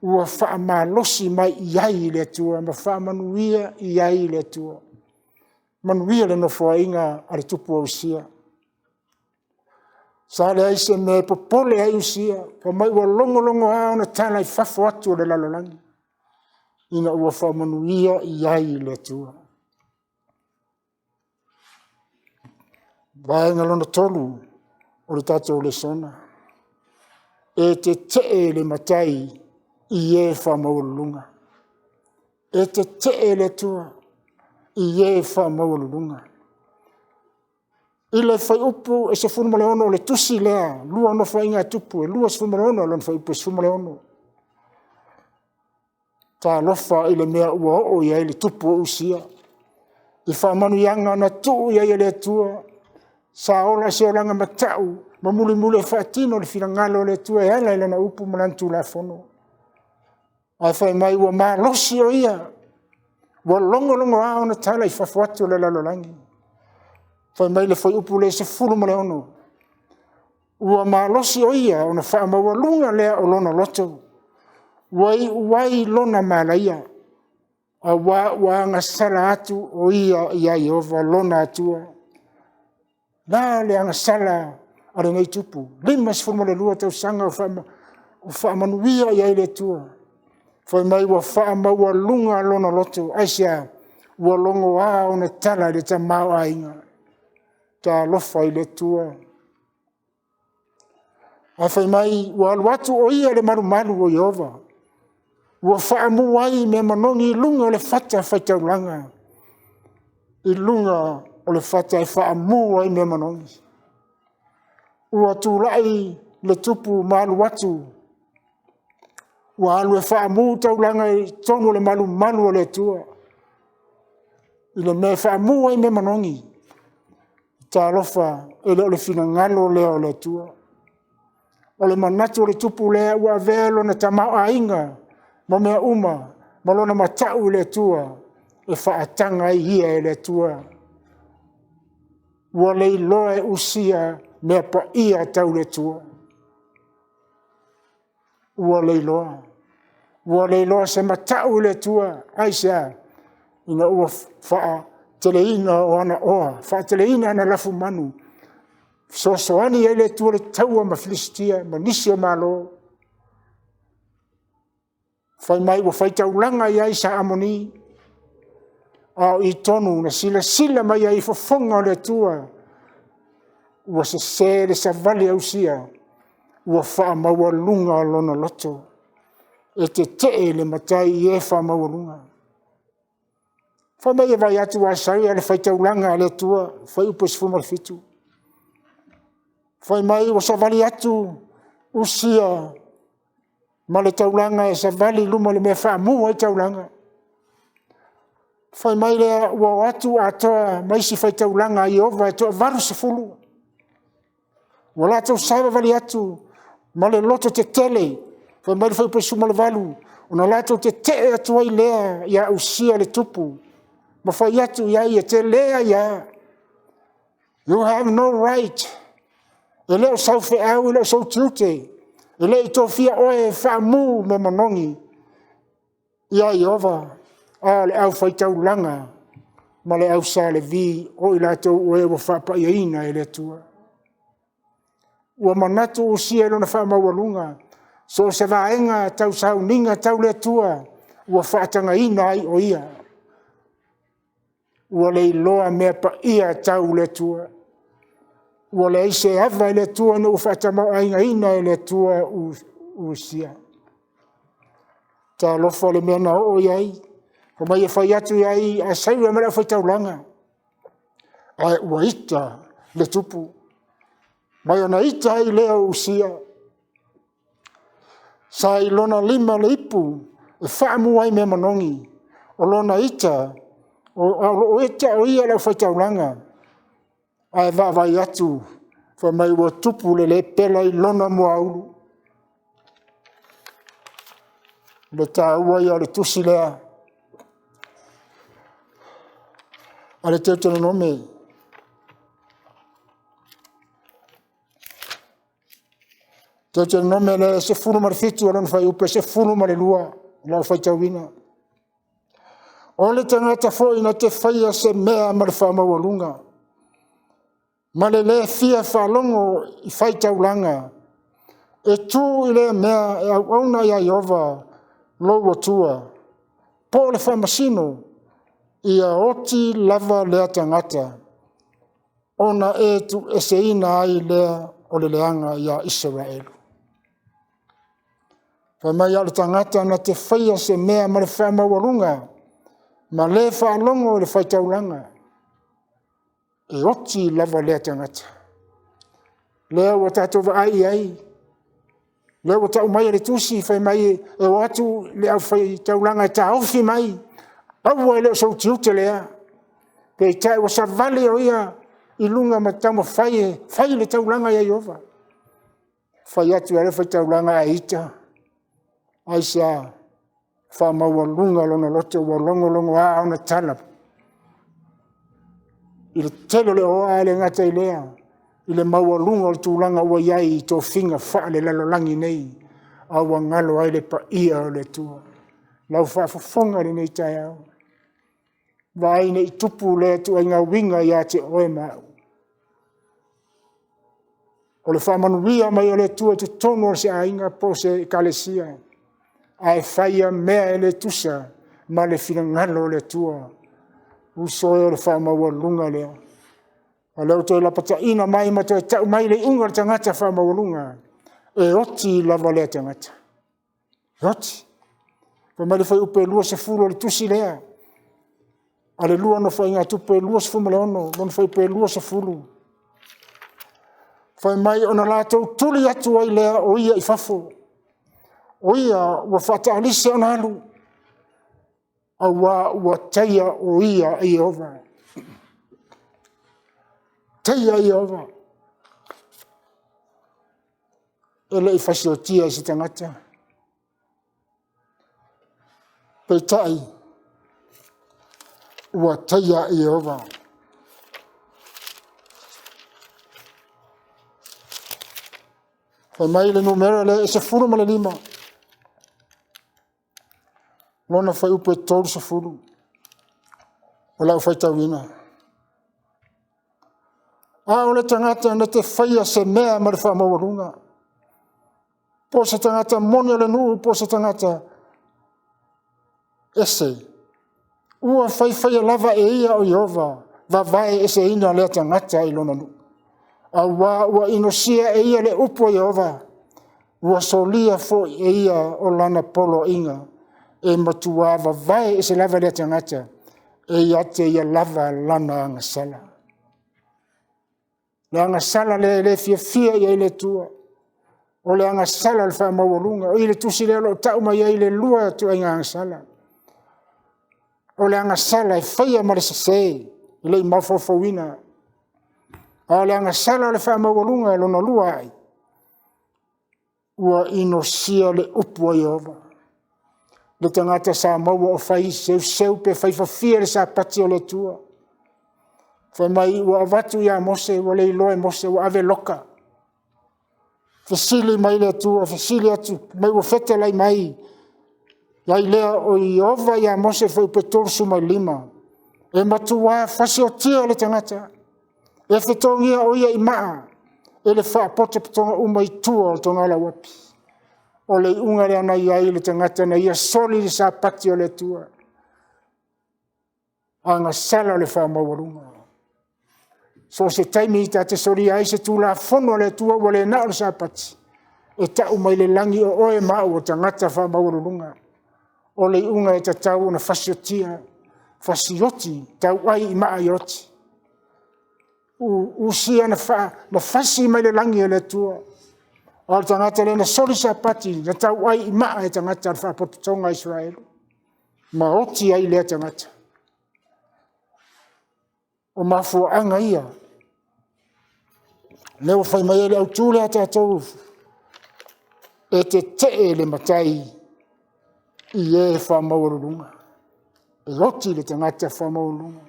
Ua whaamalosi mai I ai le tua. Ma whaamanuia I ai le tua. Manuia le nofo inga ale tupu o usia. Sa le ai se me popole ai usia, pa mai ua longo a na tala I fafo atu o le lalolangi. Ina ua whamanuia I ai le tua. Vaenga lona tolu o le tatou le sona. E te le matai I e whamaulunga. E te le tua I e whamaulunga. I le whai upu e se funumale ono le tusi lea, lua ono whai inga tupu, e lua se funumale ono, lon whai upu e se funumale ono. Ta lofa I le mea ua o ia I le tupu o usia. I whamanu ianga na tuu ia I le tua, sa ola se olanga matau, ma muli muli e whaatino le whirangalo le tua e ala I lana upu manantu la fono. Ai whai mai ua maa losi o ia, ua longo a ona tala I whafuatu le lalolangi. Whai mai le whai upu le se fulumale ono. Ua maa losi o ia, ona wha maua lunga lea o lona loto. Wai lona malaia. A wa ngasala atu o ia ia Yehova lona atua. La le ngasala are nei tupu. Lima se fulumale lua tau sanga o wha manuia ia le tua. Whai mai ua wha maua lunga lona loto. Aisia, ua longo a ona tala le ta mau a inga. Ta lofa I le tua. A whai mai, ua aluatu o ia le maru o Yehova. Ua whaamu ai me manongi I lunga o le whata whaitaulanga. I lunga o le whata I whaamu ai me manongi. Ua tūlai le tupu ma aluatu. Ua alu e whaamu taulanga I tonu le malu o le tua. I le me whaamu ai me manongi. Ta lofa e le fina ngalo leo le tua. O le manatu le tupu lea ua velo na tamau a inga, ma mea uma, ma lona matau le tua, e whaatanga I hia le tua. Ua Leiloa e usia mea pa ia tau le tua. Ua Leiloa se matau le tua, aisia, ina ua wha teleina o ana oa, wha teleina ana lafu manu. Soani ele tua le taua ma Filistia, ma nisi o malo. Whai mai ua whai taulanga I aisa amoni. Au I tonu na sila mai ai fofonga o le tua. Ua se le savali au sia. Ua wha maua lunga o lona loto. E te le matai I e wha maua lunga. Whai mai e vai atu a sari ale whai taulanga le tua. Whai upo sifuma le fitu. Whai mai o savali atu usia ma le taulanga e savali luma le mea whaamu ai taulanga. Whai mai lea ua atu atoa maisi whai taulanga I ova e toa varu sefulu. Wala tau saiva vali atu ma le loto te tele. Whai mai le whai pesu ma le valu. Ona lato te te atu ai lea ia usia le tupu. Ma whai atu ia ia te lea ia. You have no right. E leo sau fe au, leo sau tiute. E leo to fia oe whaamu me manongi. Ia Yehova, a le au whaitau langa, ma le au sa le vi, o I lato oe wa whapa iaina e le tua. Ua manatu o sia lona whaamaualunga, so se vaenga tau Sauniga tau le tua, ua whaatanga ina ai o ia. Ua Leiloa mea pa ia tau le tua. Ua le ise ava le tua no whatamau ainga ina le tua usia. Ta lofa le mea na o iai. Ko mai e whai atu iai a saiwa mera whai taulanga. Ai ua ita le tupu. Mai ona ita I leo usia. Sa I lona lima le ipu e whaamu ai me manongi. O lona ita o ita o ia le whai taulanga. Ai vai atu, fa mai ua tupu le pela I lona mua ulu. Le tā ua ia le tusi lea. A le teutana nome. Teutana nome le se funu ma le fitu alon fai upe se funu ma le lua. La fai tauina. O le tangata foi na te fai se mea ma le whamaualunga. Ma le fia whalongo I whai taulanga. E tū I le mea e au auna ia Iova loa tua. Po le whamasino ia oti lava lea tangata. Ona e tu eseina ai lea o le leanga ia Israel. Whamai au tangata na te whaia se mea ma le whamawalunga. Ma le whalongo le whai taulanga. E oti lava lea tangata. Lea wa tātou ai. Lea wa tau mai le tusi whai mai e watu le au whai taulanga ta ofi mai. Aua ele o sau tiute lea. Pe tai wa sa vale o ia I lunga ma tamo whai le taulanga ia Iova. Whai atu ele whai taulanga a ita. Aisa whamawalunga lona lote wa longo a ona tala. I le telo le oa ele ngata I lea. I le mawalunga o le tūlanga ua iai I tō whinga wha le lalolangi nei. Awa ngalo ai le pa ia o le tua. Lau Faafofoga le nei tai au. Vai nei tupu le tu ai ngā winga ia te oe mau. O le whamanuia mai o le tua te tono o se ainga po se Ekalesia. Ai whaia mea ele tusa ma le whingalo le tua. Usoe o le whamawalunga lea. A leo toi lapata ina mai ma toi tau mai le unga le tangata whamawalunga. E oti lava lea tangata. Oti. Pa mai le whai upe lua se furu o le tusi lea. A le lua no whai ngā tupe lua se fumu le ono. Lona whai upe lua se furu. Whai mai ona lātou tuli atu ai lea o ia I fafo. O ia ua whata alise ona alu. A ua teia o ia I Iova. Teia I Iova. Ele I whasiotia I si tangata. Peitai. Ua teia I Iova. Whai mai le numero le e se furu ma le 5. Lona whai upe tolu se furu. O lau whai tauina. A o le tangata na te whaia se mea ma le whamawalunga. Po se tangata moni o le nuu, po se tangata ese. Ua whaia lava e ia o Iova. Vavae ese ina lea tangata I lona nuu. A ua inosia e ia le upo Iova. Ua solia fo e ia o lana polo inga. E matua vavae ese lava lea tangata. E ia te ia lava lana angasala. Le angasala le fia ia le tua. O le angasala le whamawalunga. O ile tusi le lo tau mai ia le lua tu ai angasala. O le angasala e whaia ma le sasei. Ile I mawhawhawina. O le angasala le whamawalunga lona lua ai. Ua inosia le upua Iova. Le tangata sa maua o whai seu pe whai whawhia le Sapati o le tua. Whai mai ua avatu ia Mose, ua Leilua Mose, ua ave loka. Whasili mai le tua, whasili atu, mai ua whetelai mai. Iai lea o Iova ia Mose whai upe tolsu mai 5. E matua whasi o tia le tangata. E whetongia o ia I maa. E le whaapote patonga umai tua o tonga la wapi. O le unga le ana iai le tangata na ia soli le Sapati o le tua. Anga sala le whamawalunga. So se taimi ta te soli ai se tula fono le tua o le na o le Sapati. E tau mai le langi o oe mau o tangata whamawalunga. O le unga e ta tau na fasiotia. Fasioti, tau ai I maa ioti. Usia na fasi mai le langi o le tua. O le tangata le na soli Sapati, na tau ai I maa e tangata le whapototonga Israel. Ma oti ai le tangata. O mafua anga ia. Leo whai mai le au tūle a tātou. E te le matai I e whamawalunga. E oti le tangata whamawalunga.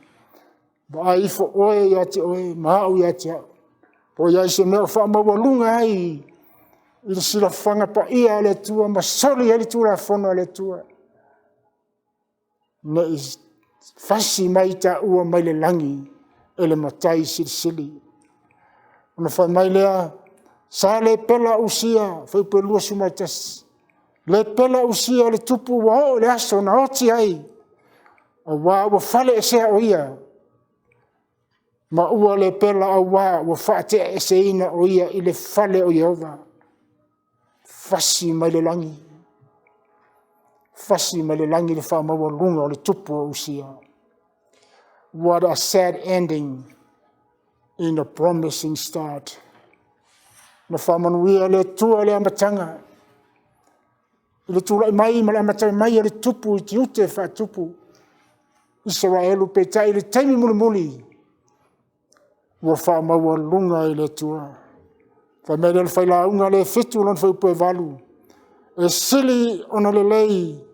Ba ai fo oe ia te oe, maau ia te au. Po iai se mea whamawalunga ai. I le sila whanga pa ia le tua, ma soli ele tua whono le tua. Ne I fasi mai ta ua mai le langi, ele matai sili. Ona whai mai lea, sa le pela usia, whai pelua sumaitas. Le pela usia le tupu wa o le aso na oti ai. O wa whale e sea o ia. Ma ua le pela au wa whaate e se ina o ia i le whale o Yehova. Fasi mai le langi. Fasi mai le langi le whamaua lunga o le tupu o usia. What a sad ending in a promising start. Na whamanuia le tua le amatanga. I le tula mai ma le amatanga mai le tupu i ti ute wha tupu. Israelu pe tai le taimi muli muli. Wa whamaua lunga i le tua. Whamele le whailaunga le fitu lon whaupu e valu. E sili ona le lei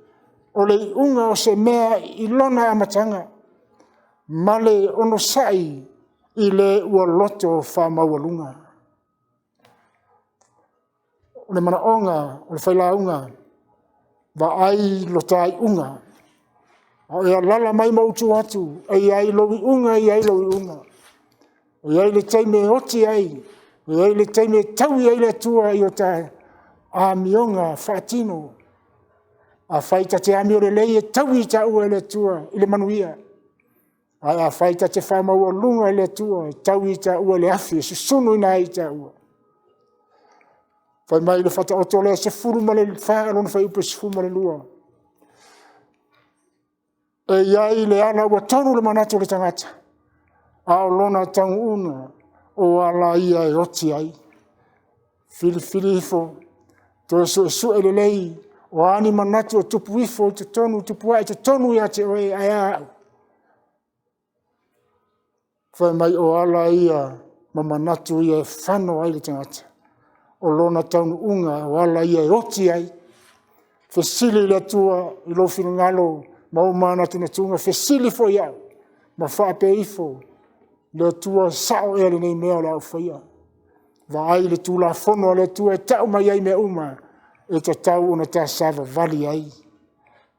o le unga o se mea i lona amatanga. Male ono sai i le ua loto whamaua lunga. O le mana onga, o le whailaunga, wa ai lotai unga. O ea lala mai mautu atu, e ai lowi unga, e ai lowi unga. O ai le teime oti ai, o ai le teime taui ai le tua i o ta a mionga whaatino. A whaita te amio le lei e taui ta ua le tua i le manuia. A whaita te whamaua lunga i le tua e taui ta ua le afi, se sunu ina ai ta ua. Whai mai le whata o tole se furu ma le whaarona whai upe se furu ma le lua. E iai le ana ua tonu le manato le tangata. A o lona tangu una o ala ia e oti ai. Fili ifo, to su e le lei, o ani manatu o tupu ifo, te tonu, tupu ai, te tonu ia te oe ai au. Whai mai o ala ia, ma manatu ia e whano ai le tangata. O lona taunu unga, o ala ia e oti ai. Fesili le tua, i lo fino ngalo, ma o mana tina tunga, fesili fo iau, ma whape ifo, le tua sao e le nei mea le au whaia. Va ai le tula fono le tua e tau mai ai mea uma, e te tau una ta sava vali ai.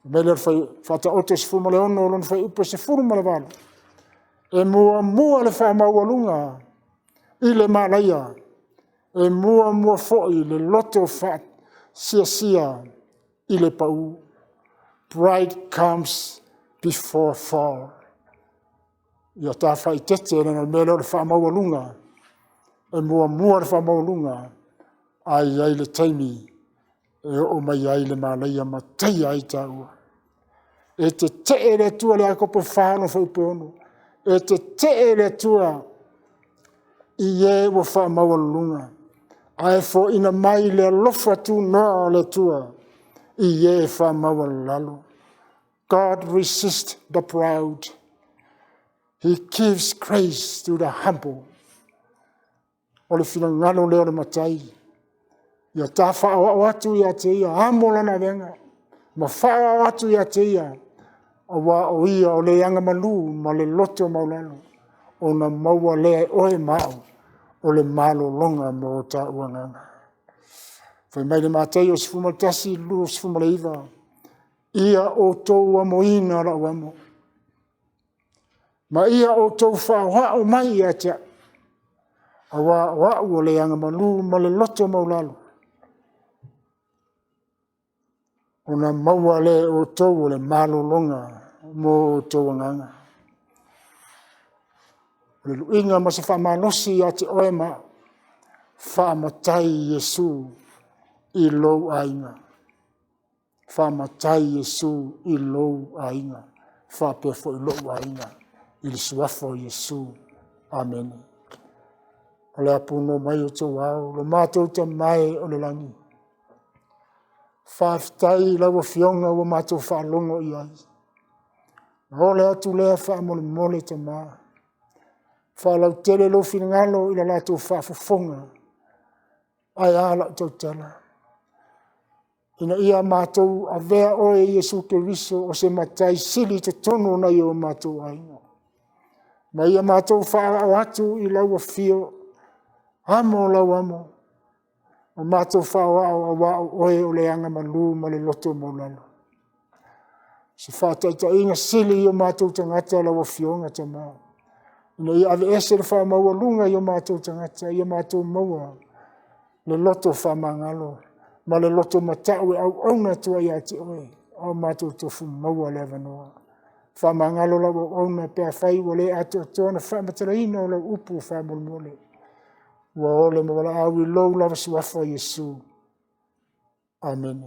Mele whata ote se fuma le ono, lon whai upa se fuma le valo. E mua le wha maua lunga, i le malaia, e mua foi le loto wha sia i le pau. Pride comes before fall. Ia ta whai tete e na mele le wha maua lunga, e mua le wha maua lunga, ai le taimi, e o mai ai le malaia ma tei ai taua. E te le tua le akopo whano whaupe ono. E te le tua i e wa wha maua lunga. Ai fo ina mai le lofa tu noa le tua i e wha maua lalo. God resists the proud. He gives grace to the humble. O le whina ngano leo le matai. Ia ta wha atu ia te ia, amola na venga. Ma wha atu ia te ia. O wa o ia o le anga malu, ma le loto maulalo. O na maua lea oe mao. O le malo longa mo ta uanganga. Whai mai le matai o sifuma tasi, lu o sifuma le iwa. Ia o tau amoina la uamo. Ma ia o tau wha o mai ia tia. A wa o le anga malu, ma le loto maulalo. O na maua le o tau o le malo longa mo tau anganga. Le luinga ma se whamanosi a te oema whamatai Yesu i lou ainga. Whamatai Yesu i lou ainga. Whapefo i lou ainga. I le suafo Yesu. Amen. O le apuno mai o tau au, le mātou te mai o le langi. Whaftai lau fionga o mātou whalongo i ai. O le atu lea whamole mole te maa. Whalau tele lo finangalo i la lato Faafofoga. Ai ala tau tala. Ina ia mātou a vea oe Yesu Keriso o se matai sili te tono na i o mātou ainga. Ma ia mātou wha o atu i lau a fio. Amo lau amo. O mātou wha o wao oe o le anga malu ma le loto maulalo. Se wha taita inga sili i o mātou tangata lau a fionga te maa. Ina ia ave ese le whaamaua lunga i o mātou tangata, i o mātou maua. Le loto whaamangalo, ma le loto matau e au auna tua i ati oe, au mātou tofu maua le avanoa. Whaamangalo la o auna pēr whai wa le ato tōna whaamataraina o la upu whaamolmole. Wa ole ma wala awi lou lava suafa Yesu. Amen.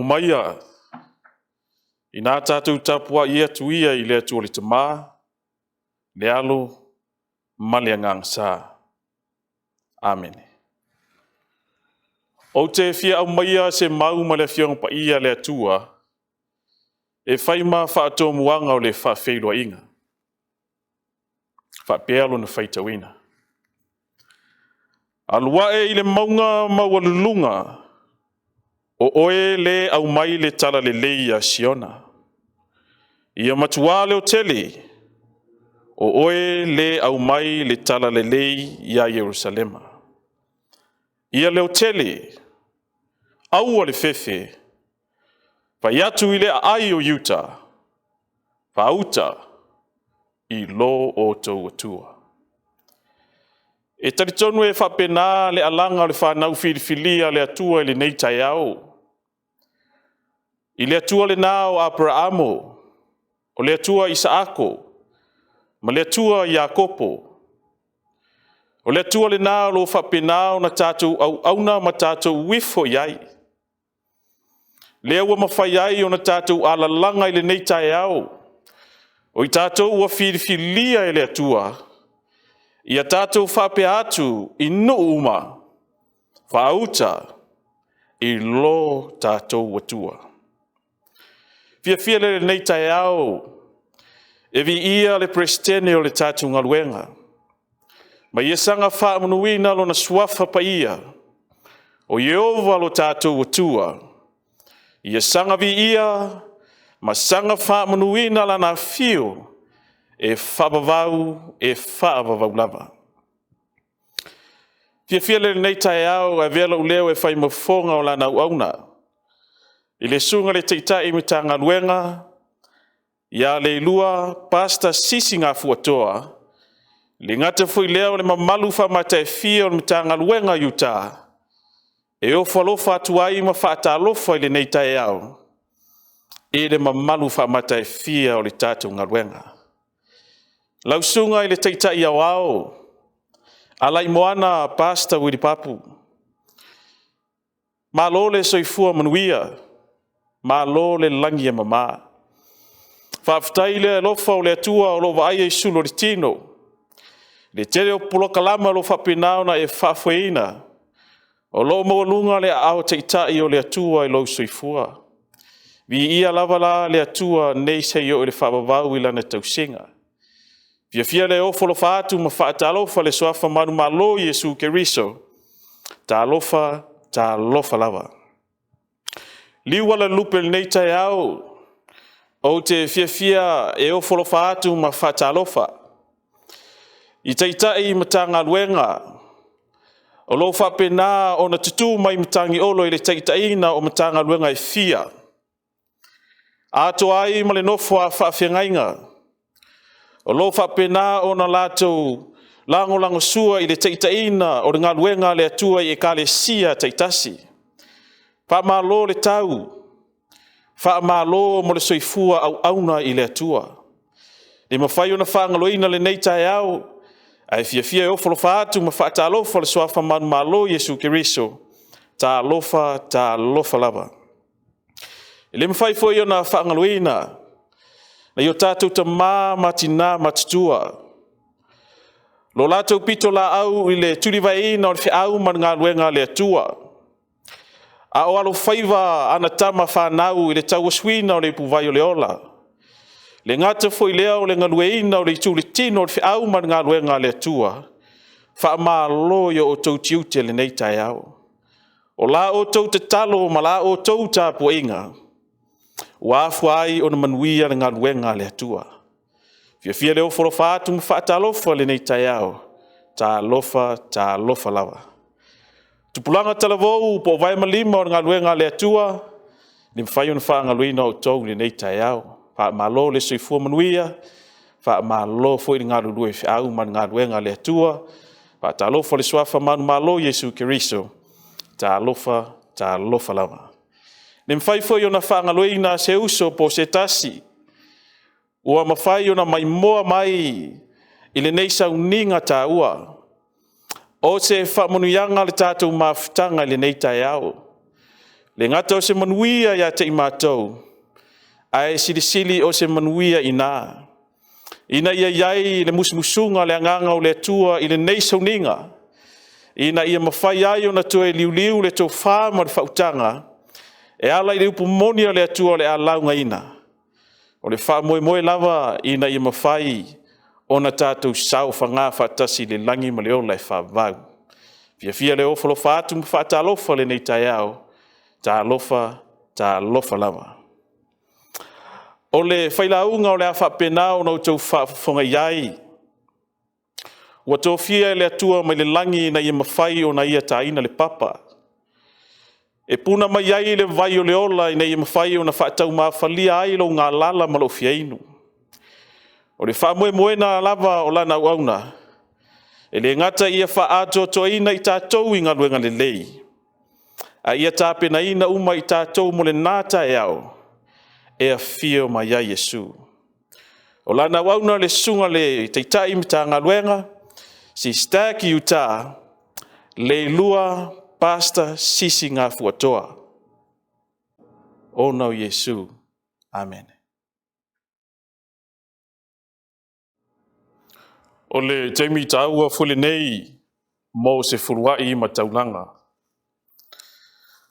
Maia, i nā tātou tapua ia tuia i lea tua le tamā, le alo, ma le ngang sā. Amen. O te fia au maia se mau ma le fiong pa ia lea tua, e whaima whaato muanga o le Faafeiloaiga. Whapealo na whaitawina. Alua e i le maunga mawalulunga, o oe le au mai le tala le lei a Siona. Ia matua le o tele, o oe le au mai le tala le lei ia Yerusalema. Ia le o tele, au le fefe, pa iatu i le ai o Yuta, pa auta i lo o tau atua. E taritonu e whapena le alanga le whanau whirifilia le atua i le neitai au. I le atua le nao Abrahamo, o le atua Isaako, ma le atua Iakopo. O le atua le nao lo whapenao na tātou au auna ma tātou wifo iai. Le aua mawhai ai o na tātou alalanga i le neitai au. O i tātou ua whirifilia i le atua. Ia tātou whape atu i no uma, whaauta i lo tātou watua. Fia le nei tai au, e vi ia le prestene o le tātou ngaluenga. Ma ia sanga wha manuina lo na suafa pa ia, o Yehova lo tātou watua. Ia sanga vi ia, ma sanga wha manuina la na fio, e whabavau, e whaavavau lava. Fia le nei tai au, a vela uleo e whai mafonga o la nau auna. I le sunga le teitai me tanga luenga, ia Leilua, pasta sisi ngā fuatoa, le ngata fui leo le mamalu wha matai fia o me tanga luenga yuta, e o whalofa atuai ma whaatalofa i le nei tai au, e le mamalu wha matai fia o le tātou ngā luenga. Lausunga i le teitai au au, alai moana pasta wiri papu. Malo le soifua manuia, malo le langi e mama. Whaafitai le lofa o le atua o lo vai e sulo le tino. Le tere o puloka lama lo whapinao na e whaafueina. O lo moalunga le ao teitai o le atua i lo soifua. Vi ia lavala le atua nei se o le whaabavau i lana tausinga. Fia le ofo lo fatu ma faatalofa le soafa manu malo Yesu Keriso. Ta lofa lava. Liua la lupe nei tai au. O te fia e ofo lo fatu ma faatalofa. I teitai matanga luenga. O lo whapena o na tutu mai matangi olo i le teitaina o matanga luenga e fia. Ato ai ma le nofo a whaafengainga. O lo whapena o na lātou lango sua i le taitaina o le ngaluenga le atua i Ekalesia taitasi. Whaamalo le tau. Whaamalo mo le soifua au auna i le atua. Le mawhai o na whaangaloina le nei tae au. Ai fia o folofa atu ma whaatalofa le soafa manu malo Yesu Keriso. Ta lofa lava. Le mawhai foi o na whaangaloina. Na yo tātou ta matina matutua. Lo lātou pito la au i le tulivaina o le whiau man ngā luenga le atua. A o alo whaiva ana tama whanau i le tauaswina o le puwai o le ola. Le ngata foi lea o le ngalueina o le tū le tino o le whiau man ngā luenga le atua. Wha maa loio o tau tiute le nei tai au. O la o tau Tatalo ma la o tau tāpua inga. Wa Afoa o na manuia le ngaluenga le atua. Fia leo folofa atu mwhaatalofa le nei tai au. Ta lofa lava. Tupulanga talavou po vai malima o ngaluenga le atua. Ni mwhai o na wha ngaluina o tau le nei tai au. Wha malo le soifua manuia. Wha malo fo i ngalulue whiau man ngaluenga le atua. Wha ta lofa le swafa manu malo Yesu Keriso. Ta lofa lava. Ni mwhai fo i o na wha ngaluina se uso po se tasi. Ua mawhai o na mai moa mai i le nei Sauniga tā ua. O se whamanuianga le tātou mawhitanga i le nei tai au. Le ngata o se manuia ia te i mātou. Ai silisili o se manuia i nā. Ina ia iai le musmusunga le anganga o le atua i le nei Sauniga. Ina ia mawhai ai o na toe liuliu le tō whāma le whautanga. E ala i le upumonia le atua le alaunga ina. O le wha moe lava ina i mawhai o na tātou sau whangā whatasi le langi ma le ola e whavau. Fia le ofalo whaatu ma whaatalofa le nei tai au. Tā lofa lava. O le whailaunga o le a whapena o na utou Faafofoga iai. Ua tōwhia le atua mai le langi na i mawhai o na ia taina le papa. E puna mai ai le vai o le ola i nei mawhai o na whaatau mawhalia ai lo ngā lala ma lo fiainu. O le wha na lava o lana uauna. E le ngata ia whaato toina i tātou i ngā luenga le lei. A ia tāpena ina uma i tātou mo le nāta e au. E a fio mai ai Yesu. O lana uauna le sunga le teitai mita ngā luenga. SISDAC i uta. Leilua Pastor sisi ngā fuatoa. O nau Yesu. Amen. O le Jamie taua fule nei mo Sefulua'i ma taulanga.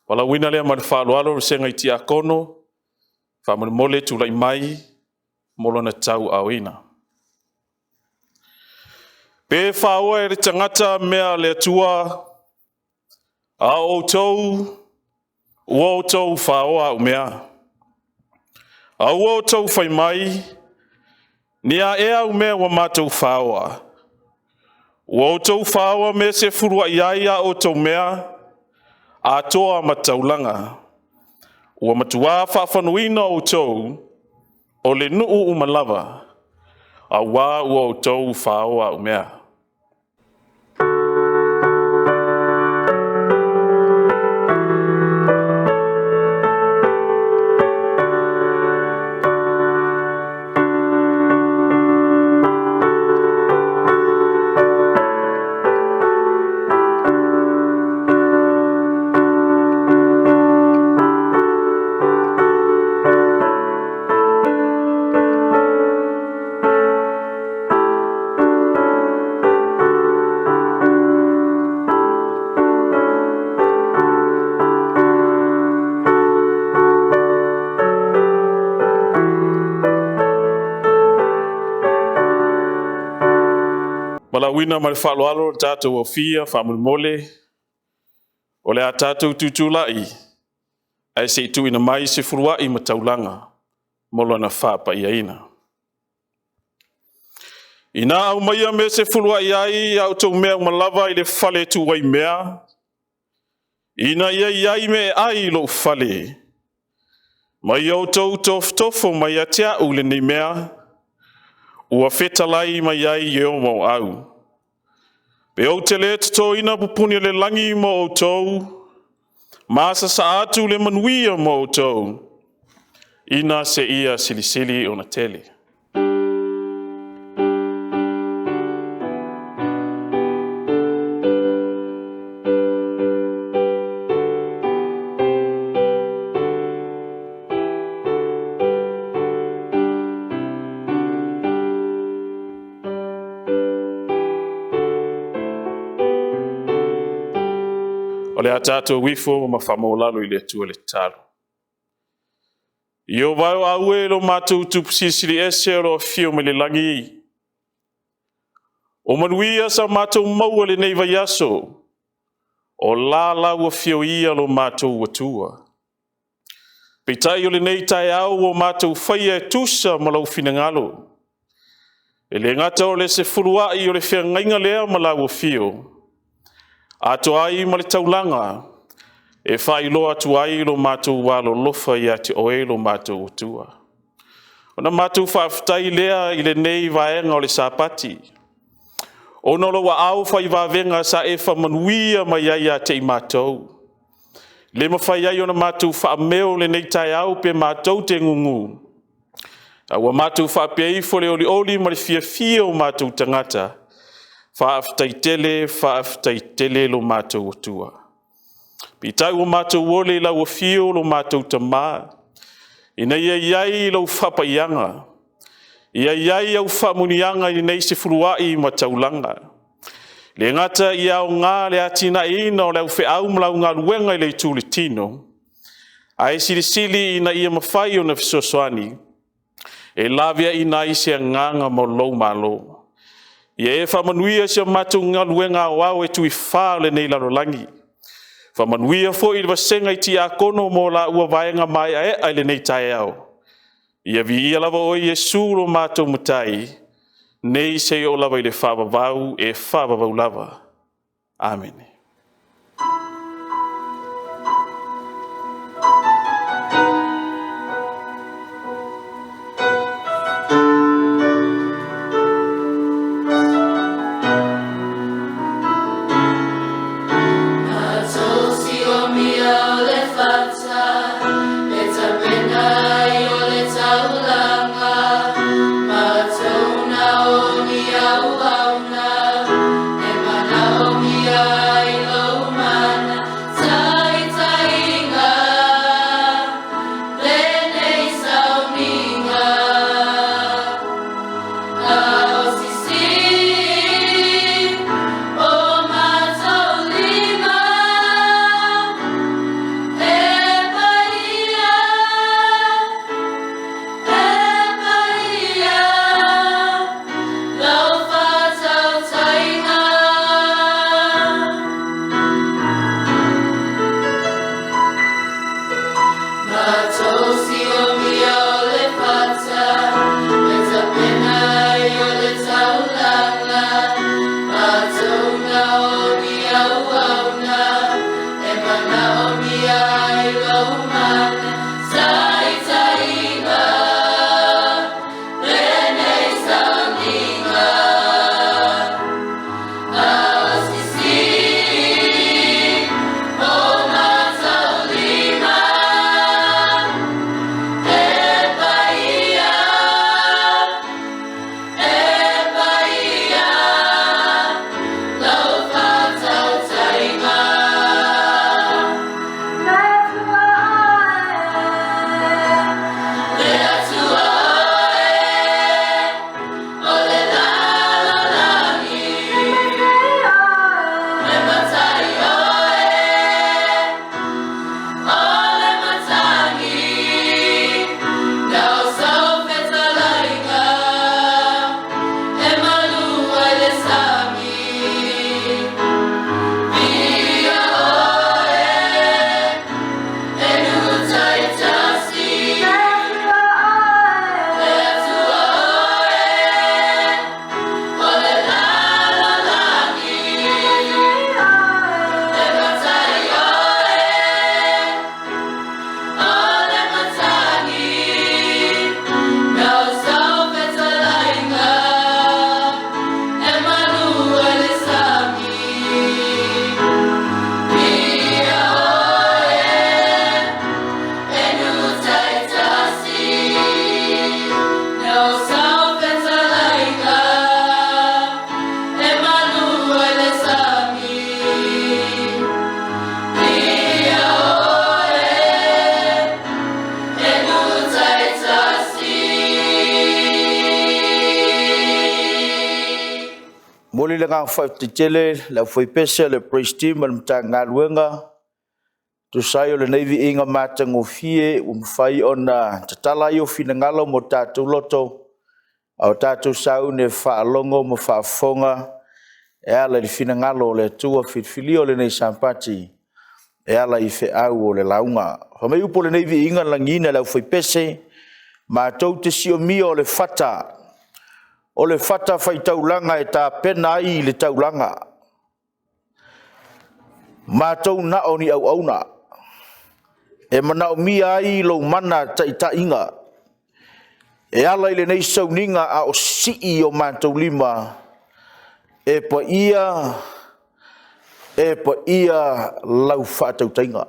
Wala wina lea ma le whaalualo senga i tia kono, whaamole tulai mai, molo na tau awina. Pe whaoa e le tangata mea le atua, a o tau, ua o tau whaoa au mea. A ua o tau whai mai, ni a e au mea wa mātou whaoa. Ua o tau whaoa me Sefulua'i ai a o tau mea, a toa mataulanga. Ua matua whaafanuina o tau, o le nuu umalava, a wā ua o tau whaoa au mea. Malawina ma le whaaloalo tātou o fia, whaamulmole, o le a tātou Tuitoga, ai se itu ina mai Sefulua'i ma taulanga, molo na whaapa ia ina. Ina au maia me Sefulua'i ai au tau mea umalawa i le whale tuwai mea, ina ia iai me ai lo whale. Mai au tau tofo mai a tia ule nei mea, ua whetalai mai ai e o mo au. Pe o te le to ina pupuni le langi mo o tau, masa sa atu le manuia mo o tau, ina se ia silisili o na tele. O le atato wifo ma whamolalo I le atua le talo. I o vau aue lo mātou tupusisiri ese o fio me le langi. O manuia sa mātou maua le nei vai aso. O la ua fio ia lo mātou watua. Peitai o le nei tai au o mātou whaia e tusa ma lau finangalo. E le ngata o le Sefulua'i o le whia ngainga lea ma lau fio. Ato ai ma le taulanga, e whailoa atu ai lo mātou walo lofa I ati oe lo mātou utua. Ona mātou whaafitai lea I le nei vaenga o le Sapati. Ona loa au whai vavenga sa e whamanuia mai ai a te I mātou. Le mawhai ai ona mātou whaameo le nei tai au pe mātou te ngungu. Awa mātou whaapea I fole oli ma le fia o mātou tangata. Whaafitai tele lo mātou otua. Pitau o mātou ole lau o fio lo mātou tamā. Ina ia iai lau whapaianga. Ia iai au whamunianga I nei Sefulua'i ma taulanga. Le ngata I au ngā le atina ina o lau whe au mlau ngā luenga I le tūle tino. Ai silisili ina ia mawhai o na fisosoani. E lavia ina I se nganga mo lou malo. Ia e whamanuia sia mātou ngā luenga o au e tui whā le nei larolangi. Whamanuia fo I le wasenga I ti a kono mo la ua vaenga mai a le nei tae au. Ia vi ia lava o Yesu lo mātou mutai, nei se o lava I le whāwawau e whāwawau lava. Amen. Naomi, Moli le ngang fa tele la foi pese le praise team mtanga luenga tu sayo le nevi inga matango fie fai ona tatala yo finangalo mo tatu loto au tatu sau ne faalongo mo faafoga e ala le finangalo le tua filfilio le nei Sapati e ala I feau o le launga fa mai upo le nevi inga langina la foi pese ma tau te siomio le fata o le fata fai taulanga e ta pena ai le taulanga. Mātou na o ni au auna. E mana o mi ai lo mana ta ita inga. E ala ile nei Sauniga a o sii o mātou lima. E pa ia lau whaatau tainga.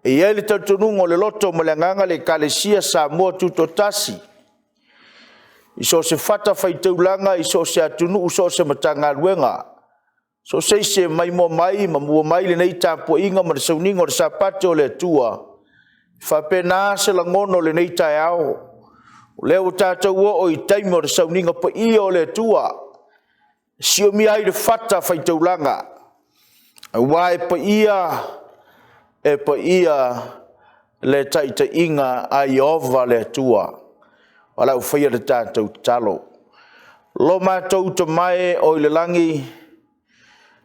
E ia le tautunungo le loto ma le nganga le Ekalesia sa mua tutotasi. Iso se fata fai taulanga, iso se atunu, iso se matanga luenga. So se mai mo mai, ma mua mai le nei tapo inga ma le Sauniga o le Sapati o le tua. Whapena se langono le nei tai ao. Leo tātou o I taimi o le Sauniga pa ia o le tua. Sio mi ai le fata fai taulanga. Wa e pa ia le taita inga ai ova le tua. Wala u whaia le tātou Tatalo. Lo mātou te mai o le langi.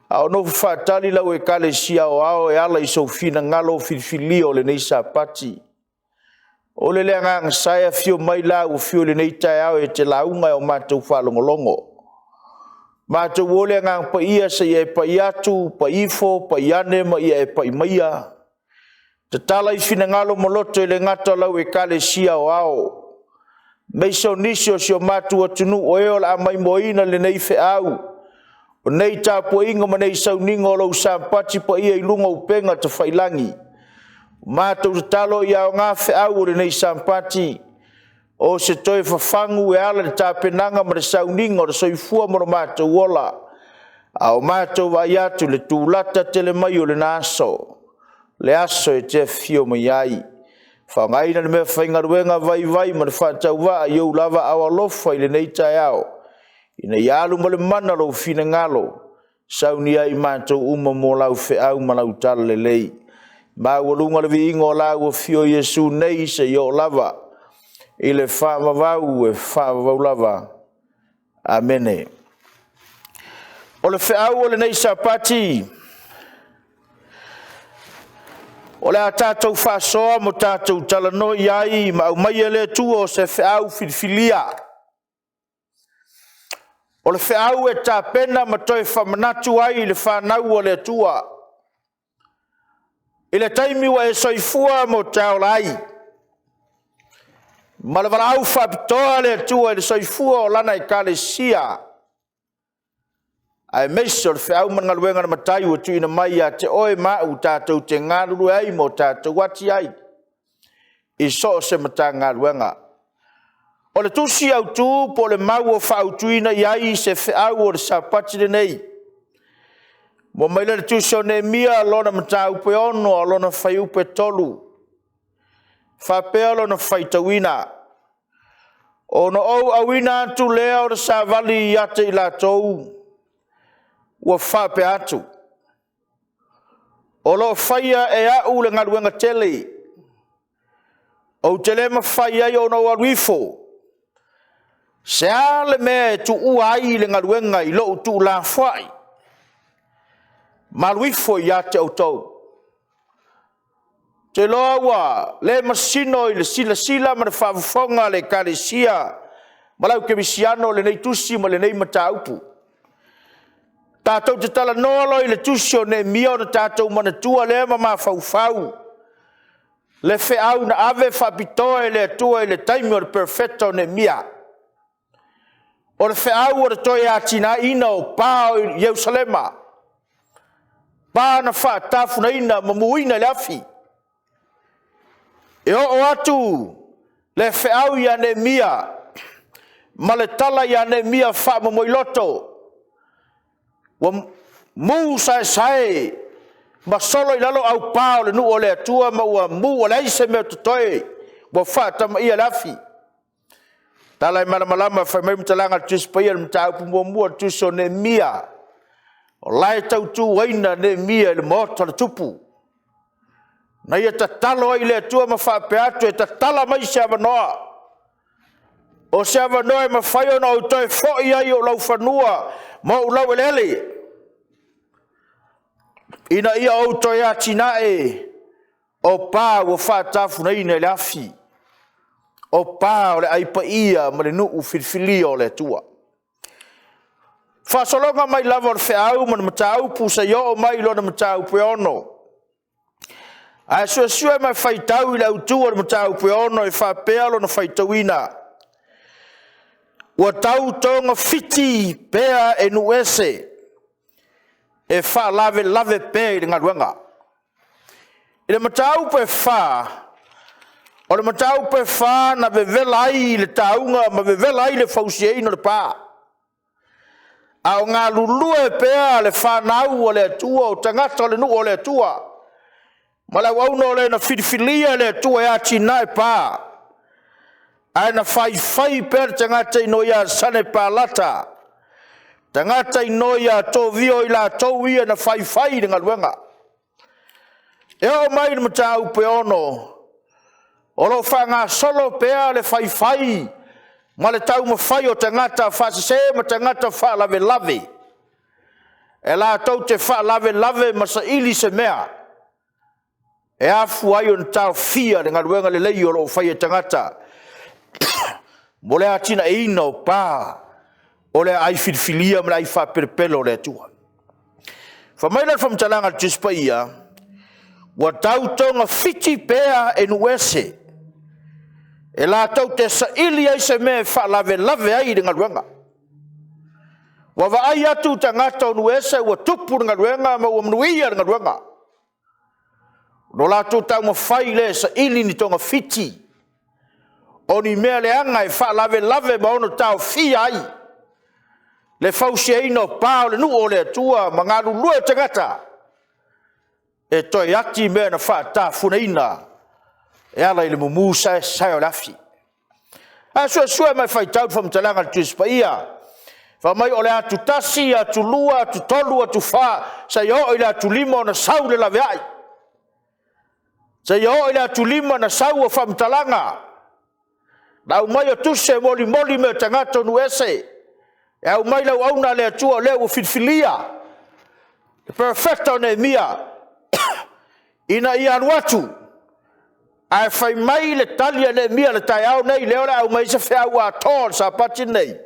Ao no whaatari lau Ekalesia o ao e ala iso fina ngalo filfilio le nei Sapati. O le lea ngang saia fio mai lau fio le nei tai ao e te launga o mātou whalongolongo. Mātou o lea ngang pa ia se e pa iatu, pa ifo, pa iane ma ia e pa imaia. Te tala I fina ngalo moloto e le ngata lau Ekalesia o ao. Meiso nisio sio matu atunu o eo la mai moina le nei feau. O nei tapo inga ma nei Sauniga o lau Sapati pa ia I lunga upenga te whailangi. Matu Tatalo ia o ngā feau o le nei Sapati. O se toi whafangu e ala le tāpenanga ma le Sauniga o le soifua mo le matu wola. A o matu vai atu le tūlata tele mai o le naso. Le aso e te fio mai ai. Whangaina le mea whaingaruenga vai ma le whaatau waa iau lava awa lofa I le nei tai ao. Ina ialu ma le mana lau fina ngalo. Saunia I mātou uma mo lau feau ma lau tala le lei. Mawalunga le vi ingo lau o fio Yesu nei se iau lava. I le whaamavau e whaamavau lava. Amene. O le feau o le nei Sapati. O le a tātou whaasoa mo tātou talano iai ma au mai ele tua o se feau filfilia. O le feau e tā pena ma toi whamanatu ai le whanau o le tua. I le taimi wa e soifua mo Iulai. Ma le walau Faapitoa le tua le soifua o lana Ekalesia. Ai meso le feau mangaluenga na matai ua tuina mai a te oe mau tātou te ngāruru ai mo tātou wati ai. I so se mata ngāruenga. O le tusi au tū po le mau o whau tuina i ai se feau o le Sapati le nei. Mo mai le tusi o ne mia lona mata upe ono a lona whai upe tolu. Whapea lona whai tawina. O no au awina atu lea o le savali i ate I la tou. Ua whape atu. O lo whaia e au le ngaruenga tele. O tele ma whaia I o no arifo. Se ale mea e tu uai le ngaruenga I lo tu la whai. Ma arifo I ate au tau. Te loa wa le masino I le sila ma le Faafofoga le Ekalesia. Ma lau ke misiano le nei tusi ma le nei mataupu. Tātou te tala noalo I le tusio ne mia o na tātou manatua le ma faufau. Le feau na ave Faapitoa le atua I le taimi o le perfecto ne mia. O le feau o le toi atina ina o pā o Ierusalema. Pā na whaatafu na ina mamuina le afi. E o atu le feau I ane mia. Ma le tala I ane mia wha mamoiloto. Wa mu sai ma solo I lalo au pao le nu o le atua ma ua mu o le aise mea tutoi wa whata ma ia lafi. Talai malama fa mai mtalanga tuspaia mtaupu mua tuso ne mia. O lai tautu waina ne mia le moto le tupu. Na ia tatalo ai le atua ma Faapitoa e tatala mai se avanoa. O se avanoa e mawhaio na o toi fo'i ai o lau whanua ma o lau elele. Ina ia o toi atina e o pā o whaatafu na ina le afi. O pā o le aipa ia ma le nuu filfili o le atua. Whasolonga mai lava o le whiau ma na mataupu sa yo o mai lo na mataupu e ono. A sua mai whaitau i le autua le mataupu e ono e whapea lo na whaitauina. Ua tau tonga fiti pea e nuese e wha lave pea i le ngaruanga. I le mataupu e wha, o le mataupu e wha na vevela ai le taunga ma vevela ai le fausiei no le pā. A o ngā lulua e pea le whanau o le atua o tangata o le nuu o le atua. Ma le wauna o le na whirifilia le atua e atina e pā. Ai na whai pea le tangata i noia sane pā lata. Tangata i noia Tovio i la tauia na whai le ngaluenga. E o mai na matau pe ono. O lo whanga solo pea le whai. Ma le tau ma whai o tangata whasese ma tangata wha lave. E la tau te wha lave ma sa ili se mea. E afu ai o na tau fia le ngaluenga le lei o lo whai e tangata. Mo le atina e ina o pā. O le ai filfilia ma le ai whaperpelo le atua. Whamailan whamtalanga tuspa ia. Wa tau tonga fiti pea e nuese. E la tau te sa ili ai se me wha lave ai ringa ruenga. Wa wa ai atu tangata o nuese wa tupu ringa ruenga ma wa mnuia ringa ruenga. No la tu tau ma whai le sa ili ni tonga fiti. O ni mea le anga e wha lave ma ono tau fi ai. Le fausia ino pao le nu o le atua ma ngā lulua tangata. E toi ati mea na wha ta funa ina. E ala ili mumu sai o lafi. A sua mai whai tau wha mtalanga tuspa ia. Wha mai o le atu tasi, atu lua, atu tolu, atu wha. Sa yo ile atu lima o na sau le lawe ai. Sa yo ile atu lima na sau o wha mtalanga. Na umai o tuse moli me tangata nuese. E au mai lau auna le atua leo o filfilia. E perfecta o ne mia. Ina ia anuatu. Ai whai mai le talia ne mia le tai au nei leo le au mai se whea ua tōn Sapati nei.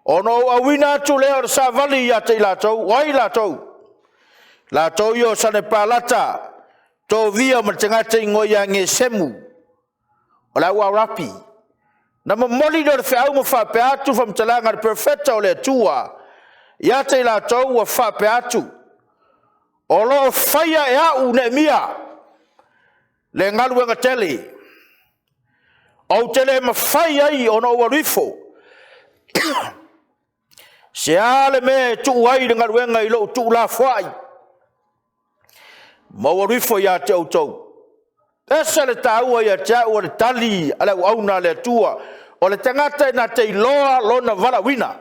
Ono awina atu leo le sa vali ia te ilatou, wai ilatou. Latou io sane pālata. Tovio ma tangata ingoia nge semu. O la ua rapi. Na mamoli no le whea uma whape atu whamtalanga le perfecta o le atua. Ia te ilatou ua whape atu. O lo whaia e au ne mia. Le ngaluenga tele. O tele ma whaia ai o no warifo. Se ale me tu ai le ngaluenga i lo tu la whai. Ma warifo ia te autou. Esa le taua ia te au le tali ala auna le tua. O le tangata na te iloa lona valawina.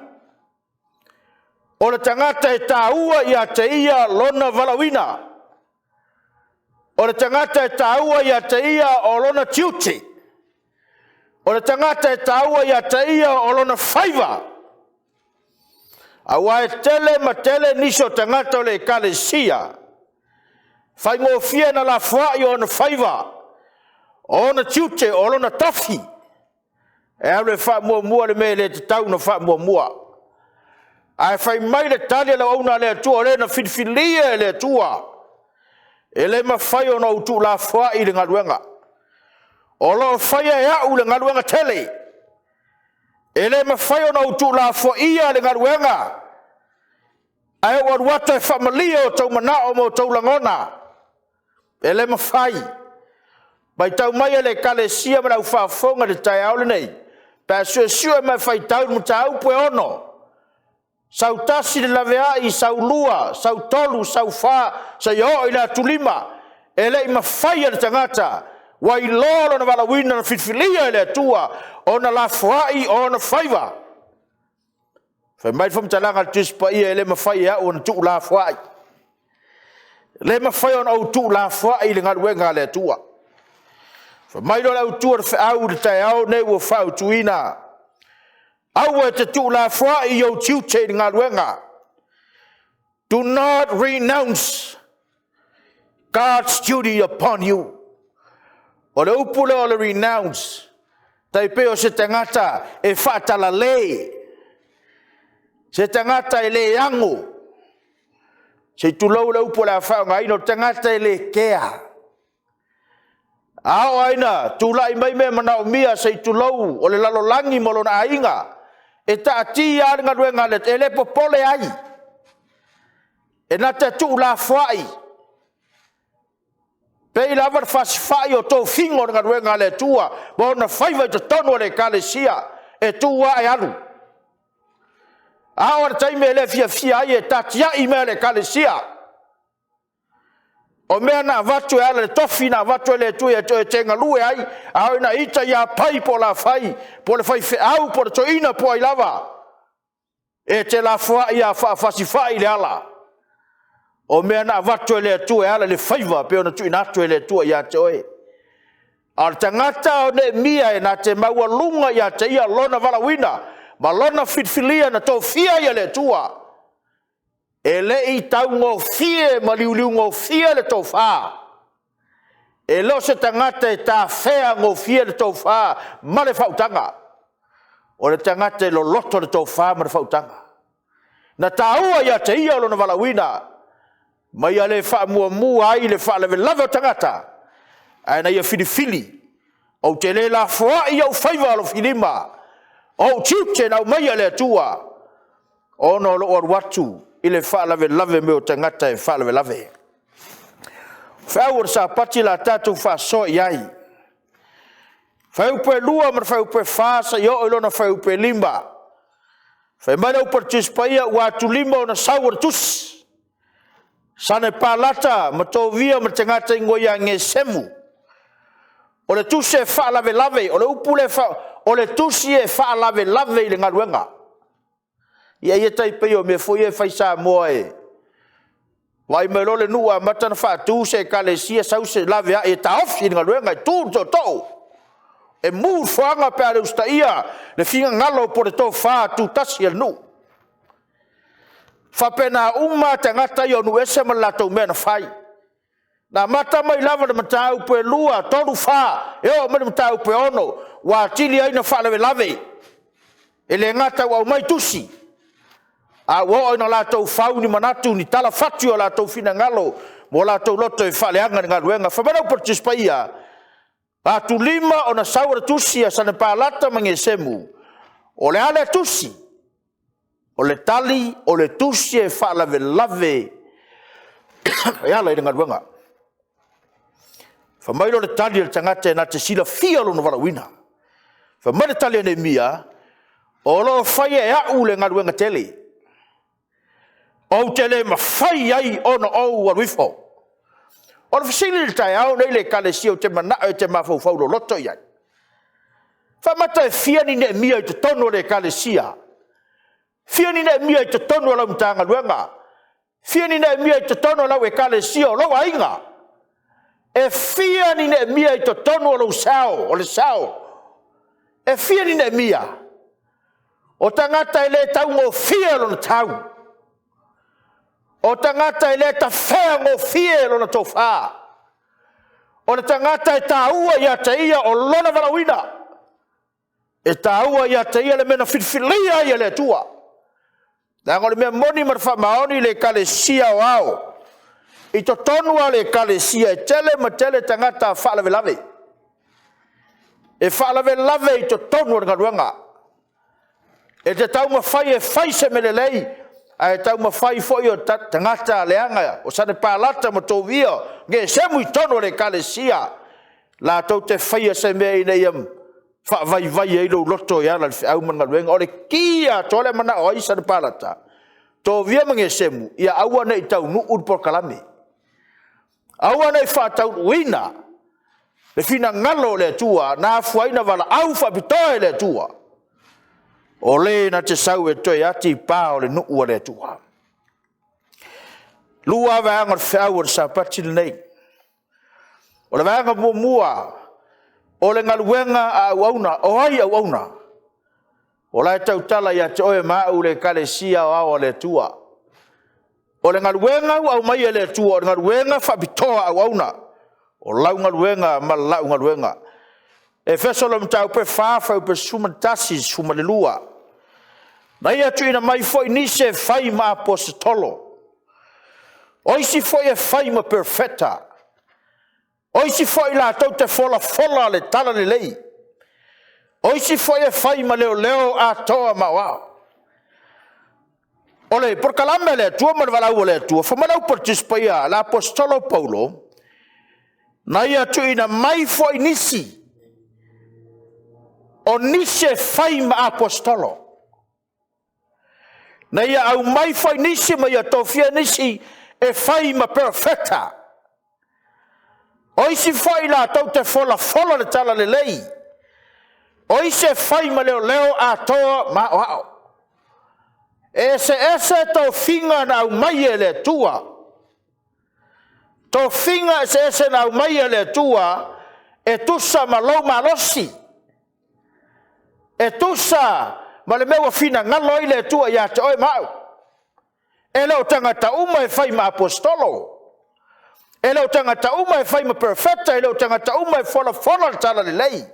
O le tangata e taua ia te ia lona valawina. O le tangata e taua ia te ia o lona tiuti. O le tangata e taua ia te ia o lona whaiva. Awa e tele ma tele niso tangata o le Ekalesia. Whai ngō fia na la Afoa o na whaiva. O na tiuti o lona tafi. E au le wha mua le me le te tau na wha mua. Ai whai mai le tali la auna le atua le na filfilia le atua. E le ma whai o na utu la Afoa i le ngaruenga. O lo whai e au le ngaruenga tele. E le ma whai o na utu la Afoa ia le ngaruenga. Ai o aruata e whamalia o tau manao mo tau langona. E le ma whai. Bai tau mai e le Ekalesia ma lau Faafoga le tai aole nei. Pa sua mai whai tau mo tau pue ono. Sau tasi le laweai, sau lua, sau tolu, sau wha, sa yo i la tulima. E le ima whai le tangata. Wai lolo na valawina na fitfilia ele tua. Ona la fuai ona faiva. Fai mai fam talanga tuspa ia ele mafai ya ona tu la fuai. Le mafai ona au tu la fuai le ngalwenga le tua. Fai mai lo au tu fe au te au ne wo fau tuina. Au te tu la fuai yo tiute ngalwenga. Do not renounce God's duty upon you. O le upule o le renounce. Tai peo se tangata e whaatala le. Se tangata e le ango. Se tulau le upule a whaonga ino tangata e le kea. Ao aina, tulai mai me manao mia se tulau o le lalolangi molo na ainga. E ta ati aringa ruenga le e le popole ai. E na te tu la fuai. Pei lava fasifai o tō fingo nga ruenga le tua. Bona faiva te tono le Ekalesia. E tua e alu. Awa taime le fia ai e tatia i mea le Ekalesia. O mea na vatu e ala le tofi na vatu e le tui e tenga lue ai. Awa ina ita ia pai po la fai. Po le fai fe au po le toina po ai lava. E te la fua ia fasifai le ala. O mea na vatu e le tua e ala le faiva pe ona tui natu e le tua ia te oe. Ar tangata o ne mia e na te maua lunga ia te ia lona valawina. Ma lona fitfilia na tō fia ia le tua. E le i tau ngō fie ma liuliu ngō fie le tō whā. E leo se tangata e tā whea ngō fie le tō whā ma le whautanga. O le tangata e lo loto le tō whā ma le whautanga. Na tā ua ia te ia lona valawina. Mai ale fa mua ai le fa le lava tangata. Ai na ia filifili. O te le la foa ia o faiva lo filima. O tiute na mai ale tua. O no lo watu ile fa lave me o tangata e fa lave. Fa o Sapati la tatu fa so iai. Fa upe lua mar fa upe fa sa yo lo na fa upe limba. Fa mai o participia watu lima na saur tus. Sane palata ma Tovio ma tangata ingoia nge semu. O le tusi e wha lave, o le upule o le tusi e wha lave i le ngaruenga. Ia ia tai peo me foi e whaisa moa e. Wai me lole nua matana wha tuse Ekalesia sause lave a e ta ofi i le ngaruenga i tū tō tō. E mū whaanga pe ale usta ia le finga ngalo po le tō wha tū tasi al nu. Whapena tangata i onu ese ma latou mea na whai. Na mata mai lava na matau pe lua, tolu wha, e o mani matau pe ono, wa tili aina wha lave. E le ngata wa umai tusi. A wo ina latou whau ni manatu ni tala fatu o latou fina ngalo, mo latou loto e wha leanga ni ngaruenga. Whamana upartispa ia, a tu lima o na saura tusi a sana pālata mange semu, o le ale tusi. O le tali, o le tusi e wha lave. E ala i ngaruenga. Whamairo le tali le tangata e na te sila fia lo na warawina. Whamairo le tali ane mia, o lo whai e au le ngaruenga tele. O tele ma whai ai ono au waruifo. O le whasili le tai au nei le Ekalesia o te manao e te mawhau lo loto iai. Whamata e fia ni ne mia i te tono le Ekalesia. Fia ni ne mia i te tono lau mtanga luenga. Fia ni ne mia i te tono lau Ekalesia o lau ainga. E fia ni ne mia i te tono lau sao, o le sao. E fia ni ne mia. O tangata i le tau ngō fia lo na tau. O tangata i le ta whea ngō fia lo na tō whā. O le tangata i ta ua i a te ia o lona warawina. E ta ua i a te ia le mena whitwhilia i a le tua. Nā ngore mea moni marwha maoni le Ekalesia o ao. I to tonua le Ekalesia e tele ma tele tangata whaalave. E whaalave i to tonua ngā ruanga. E te tau ma whai e whai se me le lei. A e tau ma whai fwoi o tangata leanga. O sane pālata ma Tovio. Nge semu i tonua le Ekalesia. La tau te whai se mea i nei am. Vai e ilo loto ya la au manga luenga ore kia tole mana o isa de palata to via mange semu ia aua nei tau nu ur por kalame aua nei fa tau wina le fina ngalo le tua na fuaina vala au faapitoa le tua o le na te sau e toi ati pa o le nuu le tua lua vaanga le feau o le sapati lenei o le vaanga mua o le ngaluenga a auauna o ai auauna o lai tautala ia te oe mau le Ekalesia o ao le tua o le ngaluenga au mai le tua o le ngaluenga faapitoa auauna o lau ngaluenga ma lau ngaluenga e fesolo mtau pe faafau pe sumatasi sumalelua na ia tuina mai foi nise fai ma apostolo oisi foi e fai ma perfecta oisi foi la tau te fola le tala le lei oisi foi e fai ma leo a toa ma wao ole por kalame le tua ma valau le tua fa malau participaia la apostolo Paulo na ia tuina mai foi nisi o nise fai ma apostolo na ia au mai foi nisi ma ia tofia nisi e fai ma perfecta oisi foi la tau te fola le tala le lei oisi fai ma leo a toa ma wao ese to finga na au mai le tua to finga ese na au mai le tua e tusa ma lo malosi e tusa ma le meua fina ngalo i le tua ia te oe mau e leo tangata uma e fai ma apostolo e leo tangata uma e fai ma perfecta e leo tangata uma e fola le tala le lei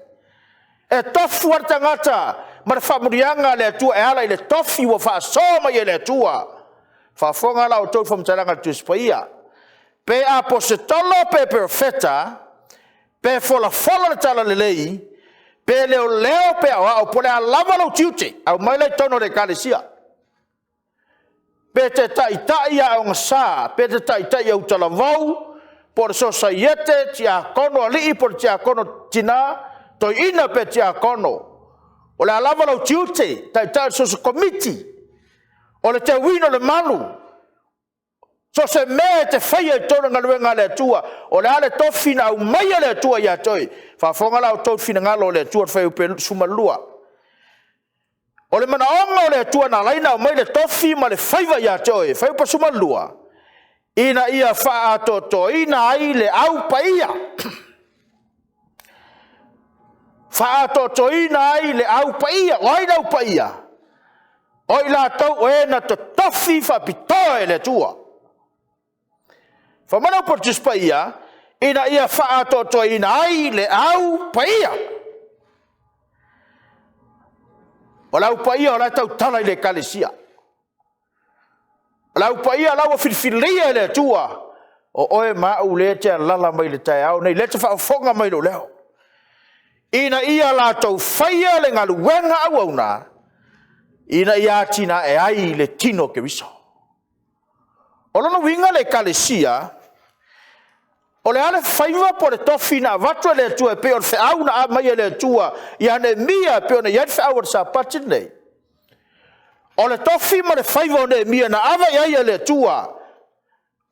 e tofu ar tangata ma le whamurianga le tua e ala i le tofi wa whaasoma i le tua whaafonga la o tau whamtalanga tu spaia pe apostolo pe perfecta pe fola le tala le lei pe leo pe au pole a lava lo tiute au mai le tono le Ekalesia pe te taitai a o ngasa pe te taitai au talavau por societe tia kono alii por tia kono tina to ina pe tia kono o le lava lo tiute taitai so committee o le te wino le malu so se me te faia tona ngaluenga le tua o le ale tofina au mai le tua ia toi Faafoga la o tofina ngalo le tua fai pe sumalua o le mana onga le tua na laina o mai le tofi ma le faiva ia toi fai pe sumalua ina ia faatoto ina ai le au paia faatoto ina ai le au paia o ai au paia o ila tau o ena to tofi faapitoa le tua Famana participaia ina ia faatoto ina ai le au paia. O lau paia o la tau tala i le Ekalesia. O lau paia lau filfilia le tua o oe mau le te lala mai le tai au nei le te Faafofoga mai lo leo. Ina ia la tau faia le ngaluenga au auna ina ia tina e ai le tino ke wiso. O lona winga le Ekalesia o le ale faiva po le tofina vatu le tua pe o fe au na mai le tua ia ne mia pe ona ia fe au Sapati nei o le tofi ma le faiva o ne mia na ava ia le tua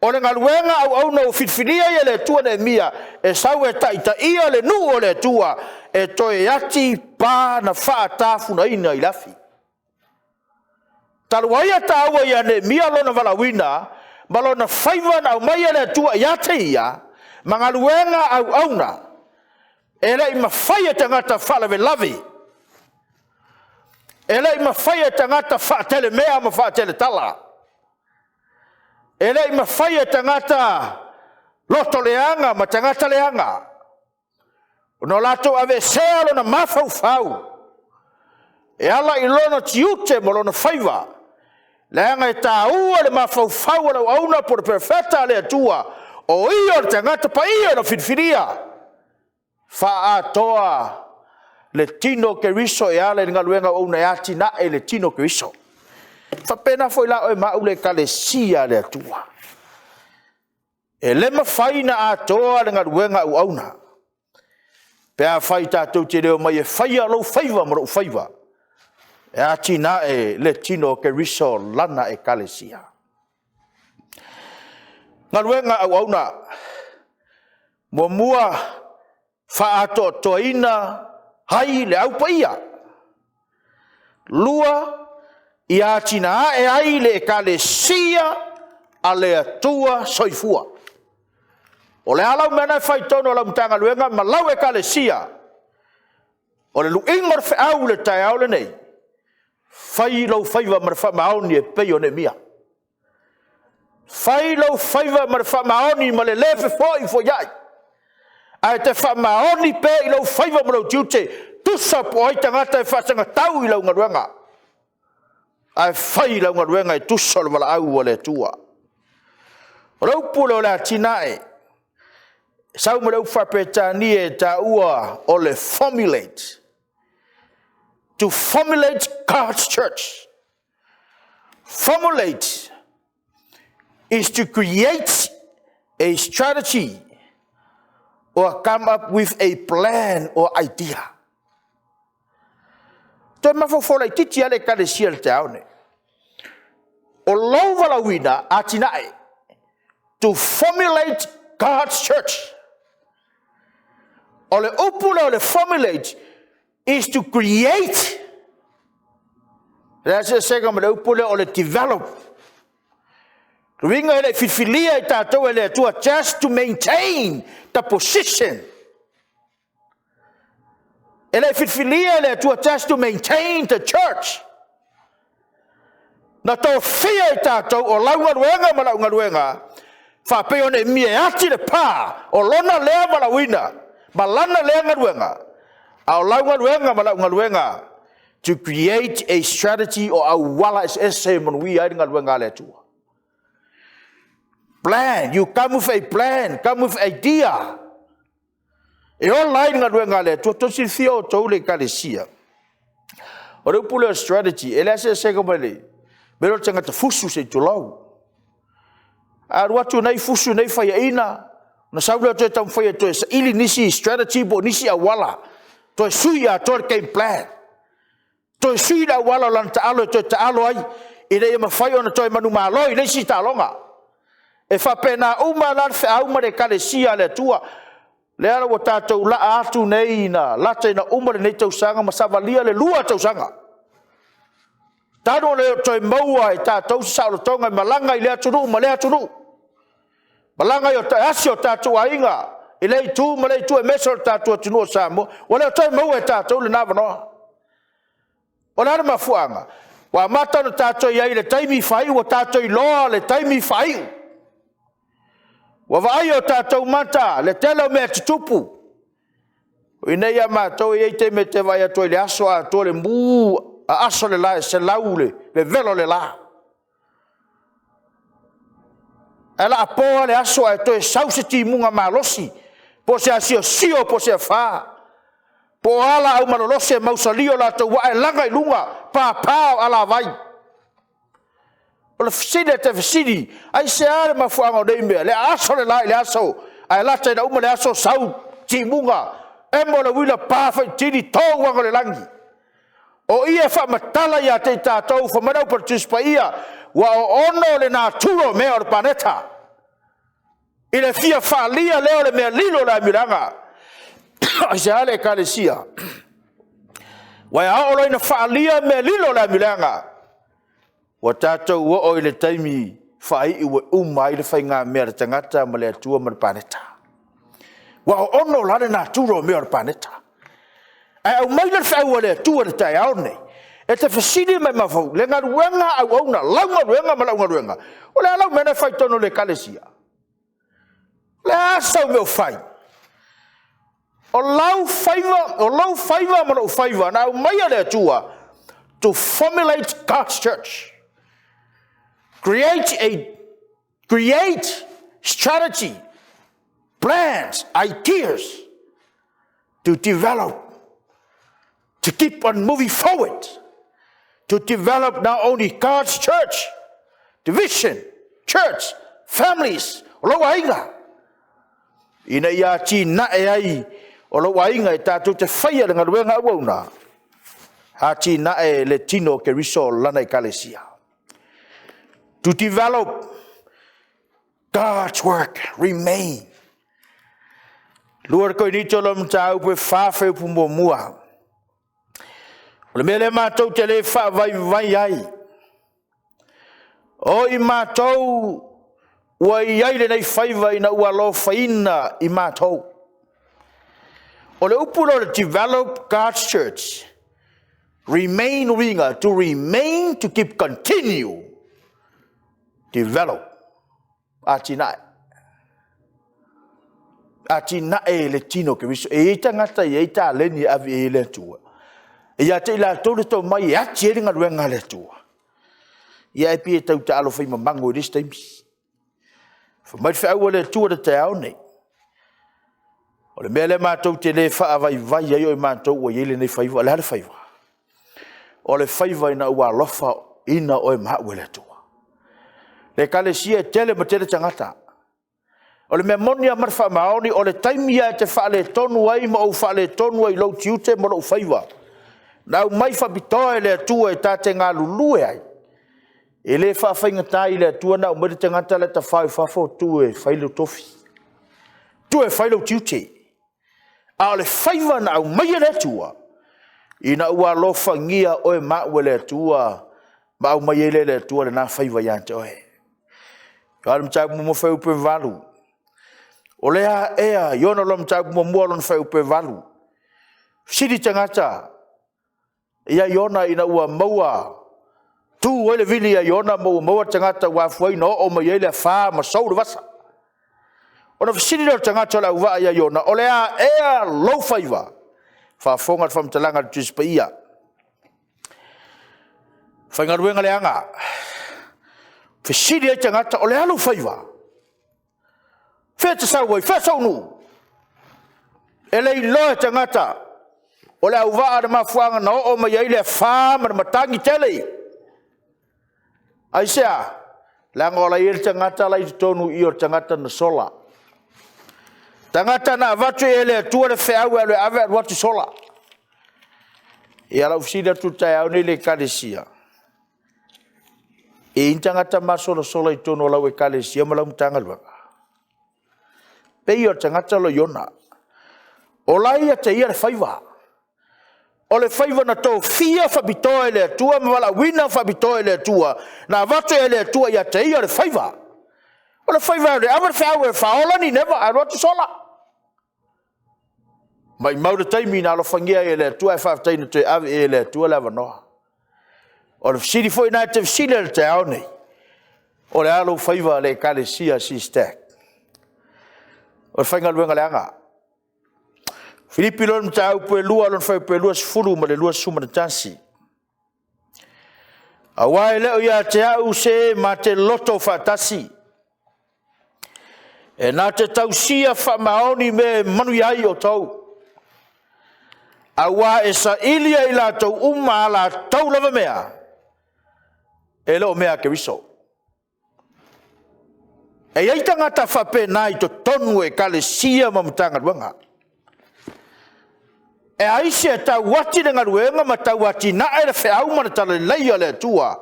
o le ngaluenga au no fitfinia ia le tua ne mia e sau e taita ia le nu o le tua e toe ati pa na faatafu na ina ilafi taluaia taua ia ne mia lona valawina ma lona faiva na mai le tua ia te ia mangaluenga au auna ele i mafai tangata falave lavi ele i mafai tangata fa tele mea ma fa tele tala ele i mafai tangata loto leanga ma tangata leanga no lato ave selo na mafau fau e ala i lona tiute mo lona faiva leanga e taua le mafau fau la auna por perfecta le tua o ia tangata pa ia no finfiria faatoa le tino ke riso e ale ngaluenga o na ati na e le tino ke riso fa pena foi la o ma ule Ekalesia le tua e le mafaina atoa le ngaluenga o auna pe a fai tatou te reo mai e fai alo faiva mo faiva e ati na e le tino ke riso lana Ekalesia ngaluenga au auna mua Faatotoina hai le au paia. Lua ia tina e ai le Ekalesia a le atua soifua. O le alau mena fai tono la mtanga luenga ma lau Ekalesia. O le luinga le au le tai au le nei. Fai lau faiva marfa maoni e pei o ne mia. Fai lau faiva marfa maoni ma le lefe fo iai. Ai te fa maoni pe i lau faiva ma lau tiute. Tusa po ai tangata e whasanga tau i lau ngaruenga. Ai fai lau ngaruenga e tusa le wala au o le tua. O lau pule o le atinae. Sau ma lau whapetani e ta ua o le formulate. To formulate God's church. Formulate is to create a strategy or come up with a plan or idea. Toi mafofo titi ale Ekalesia le te aone. O lau walawina atinae. To formulate God's church. O le upula o le formulate is to create. That's the second o le upula o le develop. Ringa ele fifilia i tātou ele atua just to maintain the position. Ele fifilia ele atua just to maintain the church. Na tō whia i tātou o laungaruenga ma laungaruenga. Whapeo ne mie ati le pā o lona lea ma lauina. Ma lana lea ngaruenga. Au laungaruenga ma laungaruenga. To create a strategy o au wala is ese monui ai ngaruenga le atua. Plan, you come with a plan, come with idea. E online ngaruenga le atua, tosi fio tau le Ekalesia. O reu pule o strategy, ele ase sega mele. Mero tanga te fusu se tulau. A ruatu nei fusu nei faya ina. Na saula to tam faya to sa ili nisi strategy bo nisi awala. To suya to game plan. To suya awala lan ta alo to ta alo ai. Ine ma faya na to manu malo ine si ta longa. E fa pena uma lan fa uma de Ekalesia le tua. Le ala o tatou la atu nei na lata na uma nei tau sanga ma savalia le lua tau sanga. Tano le toi maua e tatou sa tonga malanga i le atunu ma le atunu. Malanga yo ta asio tatou ainga. I le tu ma le tu e meso tatou atunu sa mo. Wala toi maua e tatou le nava no. Ona ma fuanga. Wa mata no tatou ia le taimi fai o tatou loa le taimi fai. Wa vai o tatou mata le telo me tutupu. Ina ia matou ia te me te vai ato le aso a to le mu a aso le la se laule le velo le la. Ela apoa le aso a to e sausiti munga malosi. Po se asio sio po se fa. Po ala au malolose mausalio la to wa langa ilunga pa ala vai. O le fiside te fisidi, ai se are mafuanga o neimea, le aso le lai le aso, ai lata ina uma le aso sau timunga, emo le wila pāwhai tini tōwanga le langi. O ia wha matala ia te tātou, wha manau participate ia, wa o ono le nā turo mea o le planeta. I le fia whaalia leo le mea lilo la miranga. Ai se ale Ekalesia. Wa ia o loina whaalia mea lilo la miranga. Wa tātou wa o le taimi whai iwe umai le whai ngā mea le tangata ma le atua ma le planeta. Wa o ono lane nā turo mea le planeta. Ai au mai le whai le atua le tai aone. E te whasiri mai mawhau, le ngā ruenga au auna, launga ruenga ma launga ruenga. O le alau mena whai tono le Ekalesia. Le asau meu whai. O lau whaiva ma lau whaiva, na au mai le atua, to formulate God's church. Create strategy, plans, ideas to develop, to keep on moving forward, to develop not only God's church, division, church, families, o lo ainga. Ina ia ti na e ai, o lo ainga e tātou te whaia le ngaruenga awauna. Ha ti na e le tino ke riso lana Ekalesia. To develop God's work, remain. Lua ko ni tolo mta upe fafe pumbo mua. Ole mele matou te le fa vai ai. O I matou wa iai le nei faiva ina ua lo faina I matou. Ole upulo le develop God's church. Remain ringa, to remain, to keep continue. Develop. Atina le tino ke viso e tangata e ta le ni avi le tua. E ya te la tolu to mai ya tieringa ruenga le tua. Ya pi e tau ta alo fai mamango this time. Fa mai fa le tua de te au nei. O le mele matou te le fa vai ai matou o yele nei fai va le fai va. O le fai va ina ua lofa ina o ma le tua. Le Ekalesia tele ma tele tangata. O le memonia marfa maoni o le taimia te whaale tonu ai ma o whaale tonu ai lau tiute ma lau whaiva. Nau mai Faapitoa le atua e tate ngā lulue ai. E le whawhainga tai le atua na o mere tangata le ta Faafo tu e whailau tofi. Tu e whailau tiute. A o le whaiva na au mai le atua. Ina ua lofa ngia o e maue le atua. Ma au mai le atua le nā whaiva yante oe. Kāre mtau mo whai upe valu. O lea ea, iona lo mtau mo mua lon whai upe valu. Siri tangata. Ia iona ina ua maua. Tu oile vili ia iona maua tangata wafuai no o mai ele wha Mashaun vasa. Ona siri lo tangata la uva ia iona. O lea ea lo whaiva. Faafoga te whamtalanga tuspa ia. Whaingaruenga leanga. Fesiri e tangata o le alu whaiva. Feta sauai, feta saunu. E Leilua e tangata. O le au waa na mafuanga na o mai ai le wha ma matangi tele. Aisea, langa o la iri tangata la i tonu I o tangata na sola. Tangata na vatu e le tua le wheau e le ave watu sola. E ala ufsida tu tai au ni le Ekalesia. E intangata masola sola I tono lau Ekalesia ma lau mtanga luanga. Pe I o tangata lo iona. O lai a te ia le whaiva. O le whaiva na tau fia Faapitoa e le atua, ma wala wina Faapitoa e le atua. Na vatu e le atua ia te ia le whaiva. O le whaiva e le awa whau e whaola ni never a rotu sola. Mai maura taimi na alo whangia e le atua e whaftaina te awe e le atua le awa noa. O le fsiri foi na te fsiri le te au nei. O le alo whaiva le Ekalesia SISDAC. O le whainga luenga le anga. Filipi lon mta upe lua lon whai upe lua sifuru ma le lua suma na tansi. Awai leo ia te au se ma te loto whatasi. E nā te tausia whamaoni me manu iai o tau. Awa e sa ilia I la tau umma la tau lava mea. E leo mea ke riso. E iai tangata whape nai to tonu Ekalesia ma mtanga ruanga. E aise e tau wati na ngaruenga ma tau wati na e le wheau mana tala leia le tua.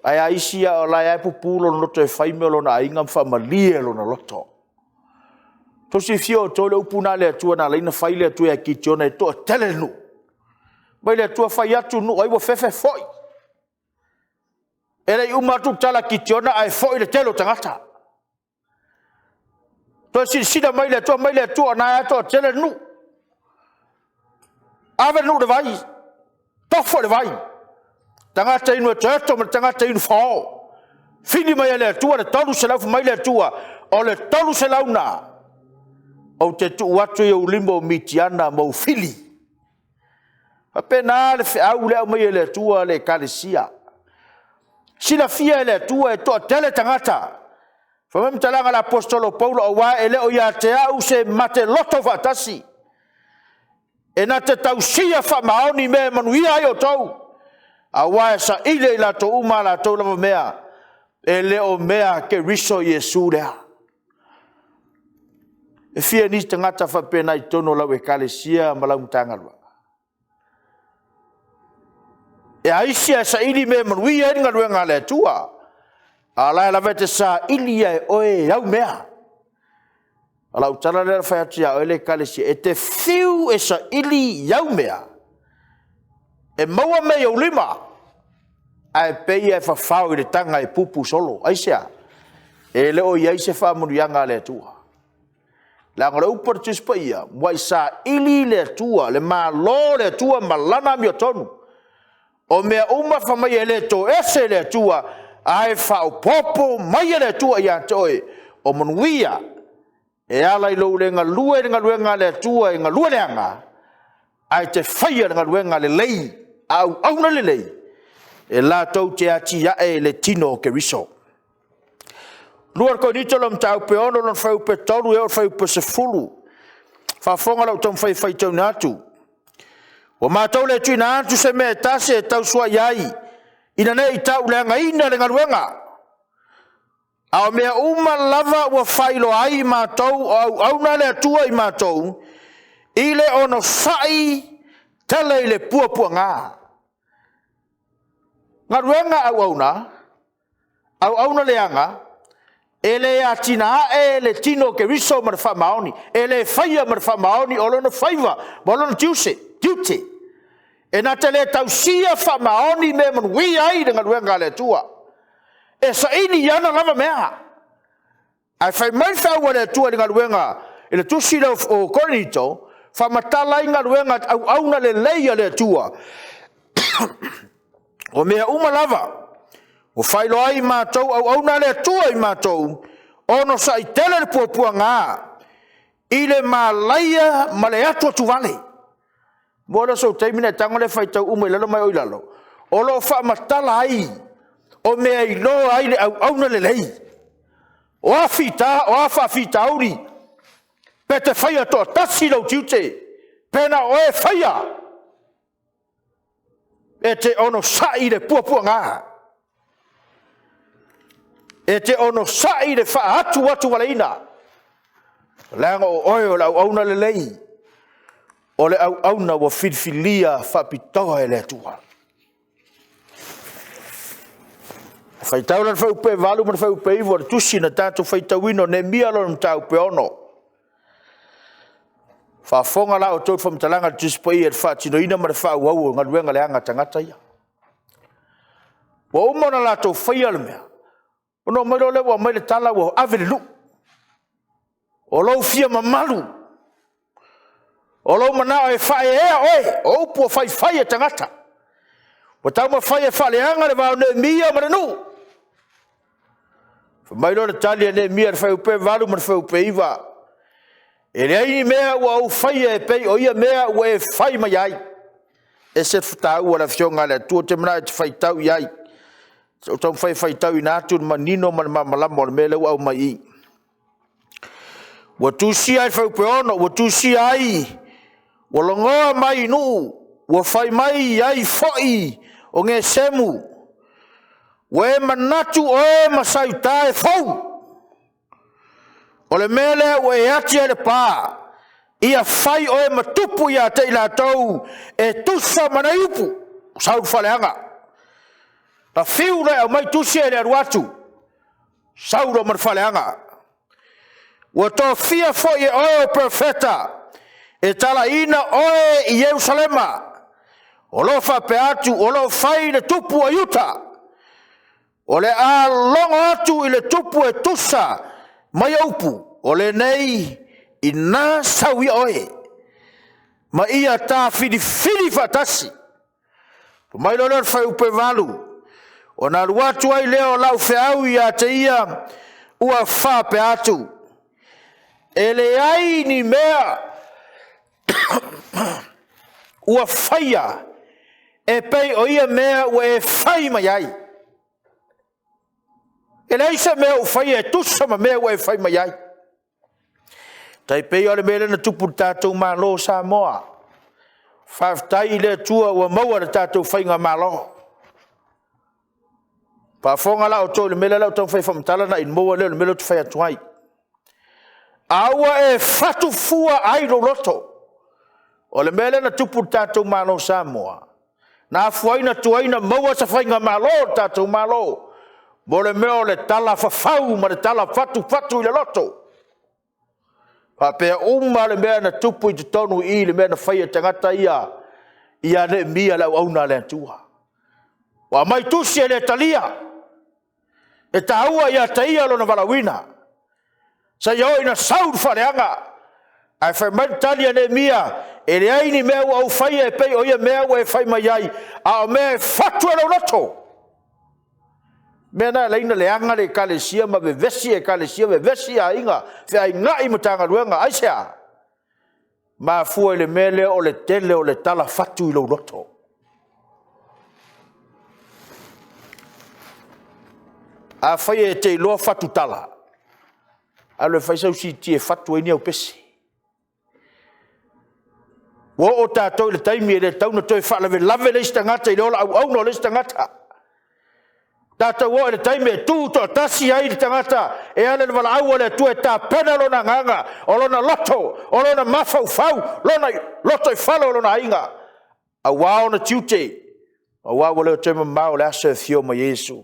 Ai aisi a o lai ai pupulo loto e whaimelo na inga mwhamalie lo na loto. Tosi fio tole upuna le tua na leina whai le tua e kitiona e toa tele nu. Mai le tua whai atu nu aiwa fefe foi. E rei umatu tala kitiona ai foi le telo tangata. Tosi sida mai le tua na e toa tele nu. Ave nu de vai. Tofo de vai. Tangata inu e toeto ma tangata inu whao. Fini mai le tua le tolu se lau mai le tua. O le tolu se lau na. O te tu watu e ulimbo mitiana mo fili. Ape na le wheau le au mai le tua le Ekalesia. Sina fia le tua e toa tele tangata. Whamem talanga la apostolo Paulo o wa e leo ia te au se mate loto vatasi. E na te tausia whamaoni me manuia ai o tau. A wae sa ile I la to uma la tau lava mea. E leo mea ke riso Yesu lea. E fia ni tangata whapena I tono lau Ekalesia ma lau mtangalua. E aisia sa ili me manuia inga ruenga le tua. A lai la vete sa ili e oe au mea. Ala utala le fa tia ele Ekalesia e te fiu e sa ili yaumea. E maua me yo lima. Ai pei e fafau i le tanga e pupu solo. Aisea. E leo iai se fa murianga le tua. La ngore upar tuspa ia. Wai sa ili le tua. Le ma lo le tua malana mi otonu. O mea uma fa mai e le to ese le tua. Ai fa o popo mai e le tua ia toe. O manuia. E ala i lo le ngalue le tua e ngalue le anga. Ai te whaia le ngalue le lei. Au na le lei. E la tau te ati ya e le tino o Keriso. Luar ko nito lam tau pe ono lon fau pe tolu e o fau pe sefulu. Faafoga lau tom fai tau natu. O mātou le tui na atu se me tase e tau sua iai. Ina ne i tau le anga ina le ngaruenga. Ao mea uma lava ua Faafeiloaiga mātou au na le atua i mātou. I le ono sai tele i le puapua ngā. Ngaruenga au auna le anga. Ele atina e le tino Keriso ma fa maoni. Ele faia ma fa maoni o lona faiva, ma lona tiuse. E na tele tausia fa maoni me mon wi ai de ngaruenga le tua. E sa ini yana lava mea. Ai fai mai fa wa le tua de ngaruenga. E le tusi o Korinto fa matala i ngaruenga au auna le leia le tua. O mea uma lava. O Faafeiloaiga mātou au na le tua i mātou. Ono sa i tele le puapua ngā. I le malaia ma le atua tuvale. Mora so taimina tango le whaitau ume lalo mai oilalo. O lo wha matala ai. O mea i lo ai le au na le lei. O a whita auri. Pe te whaia toa tasi lau tiute. Pena o e whaia. E te ono sa i le puapua ngā. E te ono sai le wha atu waleina. Langa o oio lau auna le lei. O le au auna wa filfilia Faapitoa e le atua. Whaitau lan whaupe walu man whaupe iwa le tusi na tātou whaitauino ne mia lon tau pe ono. Whaafonga la o tau whamtalanga le tusi pa i e whaatino ina ma le whaauau o ngaruenga le anga tangata ia. Wa umona la tau whaia le mea. Ono mai lo lewa mai le tala wo avelu. O lo fia mamalu. O lo mana e fa e oi, o po fai e tangata. O tau ma fai e fa le anga le va ne mia ma no. Fa mai lo le tali ne mia fa upe valu ma fa upe iva. E le ai mea o fai e pe o ia mea o e fai mai ai. E se futau o la fionga le tu te mana te fai tau iai. O tau fai tau ina atu manino malama o mele au mai. Wa tusi ai fai peono, wa tusi ai. Wa longoa mai nu, wa fai mai ai foi o nge semu. Wa e manatu o e masai tae fau. O le mele o e ati e le pā. Ia fai o e matupu ia te ila tau e tusa manaiupu. Sau faleanga. Na fiu le au mai tusi e le aruatu. Sauro marfaleanga. Wa to fia foi e oe profeta. E tala ina oe i Jerusalema. O lo fa pe atu, o lo fai le tupu a yuta. O le a longo atu i le tupu e tusa. Mai aupu. O le nei i nā sawi oe. Ma ia tā fidi fatasi. Mai lo fai upe valu. O na ruatu ai leo lau feau ia te ia ua wha pe atu. E le ai ni mea ua whaia e pei o ia mea ua e whai mai ai. E le isa mea ua whaia e tusa ma mea ua e whai mai ai. Tai pei o le mele na tupu tātou malo sa moa. Whaftai le tua ua maua le tātou whainga malo. Faafoga la o tō le mele la o tau whai whamtala na in moa leo le mele o tu whai atuai. Aua e fatu fua ai lo loto. O le mele na tupu tātou malo Samoa. Na afuaina tuaina maua sa whainga malo tātou malo. Mo le meo le tala whawhau ma le tala fatu i le loto. Pea uma le mea na tupu I te tonu I le mea na whaia tangata ia ne mia lau auna le atua. Wa mai tusi e le talia. E taua ia taia lo na walawina. Sa iau ina saud whareanga. Ai whai maitalia ne mia. E le aini mea ua au whaia e pei o ia mea ua e whai mai ai. A o mea e fatua lau loto. Mea na leina le anga le Ekalesia ma vevesi Ekalesia vevesi a inga. Fe ai ngai matanga luenga aisea. Ma fua le mele o le tele o le tala fatu I lau loto. A whai e te loa fatu tala. A le whai sau si tie fatu e ni au pese. Wo o tātou le taimi e le tauna toi whalawe lave le istangata I leola au no le istangata. Tātou wo e le taimi e tū to tasi ai le tangata e ale le wala au le tu e tā pena lona nganga o lona loto o lona mafau fau lona loto I whala o lona inga. A wao na tiute. A wao le o tema mao le asa e fio ma Yesu.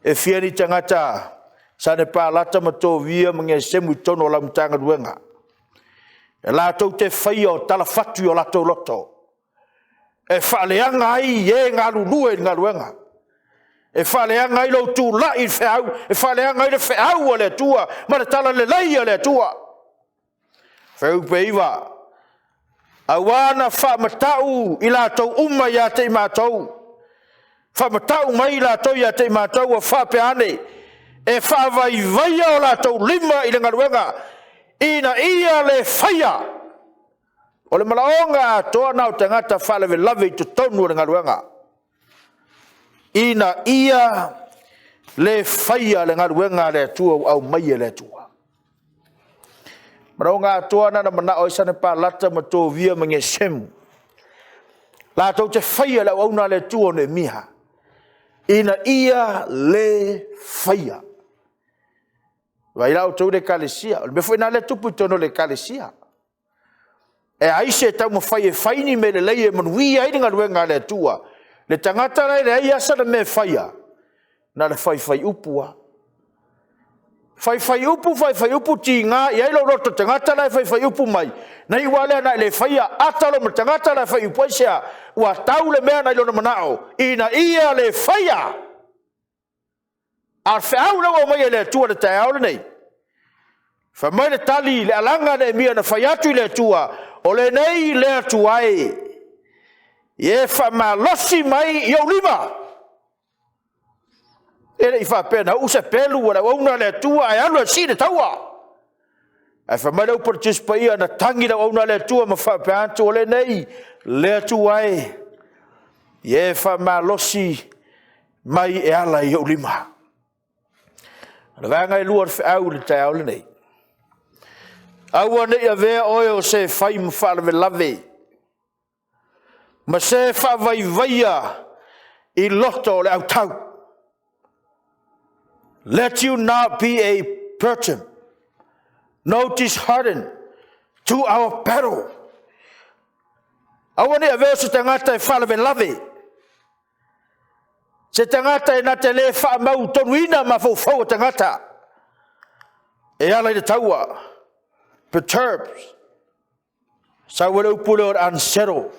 E fia ni tangata sa ne pā lata ma Tovio mange semu I tono o la mtanga duenga. E lātou te whaia o tala fatu o lātou loto. E whaaleanga ai e ngā lulua I ngā luenga. E whaaleanga ai lau tū lai I whiau. E whaaleanga ai le whiau o le tua. Ma le tala le lei o le tua. Kerupi Vaoiva. Awana whaamatau I lātou uma ia te mātou. Whaamatau mai lātou ia te mātou o whaapeane. E whaavaivaia o lātou lima I le ngā luenga. Ina ia le whaia. O le malaonga toa nau tangata whalewe lave I te tonu o le ngaruanga. Ina ia le whaia le ngaruanga le atua au mai le atua. Malaonga toa nana mana o isane pa lata ma Tovio mange semu. La tau te whaia le auna le atua ne miha. Ina ia le whaia. Vai lá o tau le Ekalesia. Me foi na le tupu tono le Ekalesia. E aise tau mo fai e faini me le lei e manui ai ngā luenga le tua. Le tangata rai le ai asa na me faia. Na le fai upua. Fai upu ti ngā. I ai lau roto tangata rai fai upu mai. Na I wale na le faia atalo ma tangata rai fai upu aisea. Ua tau le mea na ilo na manao. Ina ia le faia. Ar whiau lau o mai le tua le tai au le nei. Fa mai le tali le alanga le mia na whai atu le tua. O le nei le atu ai. Ie wha ma losi mai I au lima. E le I wha pena usa pelu wala wauna le tua ai anu a si le taua. Ai wha mai lau participate ia na tangi la wauna le tua ma wha peantu o le nei le atu ai. Ie wha ma losi mai e ala I au lima. Na vanga I lua au le tai au le nei. Aua nei a vea oe o se whai ma whalawe lave. Ma se whaavaivaia I loto le au tau. Let you not be a burden, no disheartened to our battle. Aua nei a vea o se tangata e whalawe lave. Se tangata e na te le wha mau tonuina ma Faufau tangata. E ala I le taua. Perturbed. Sa wale upule o unsettled.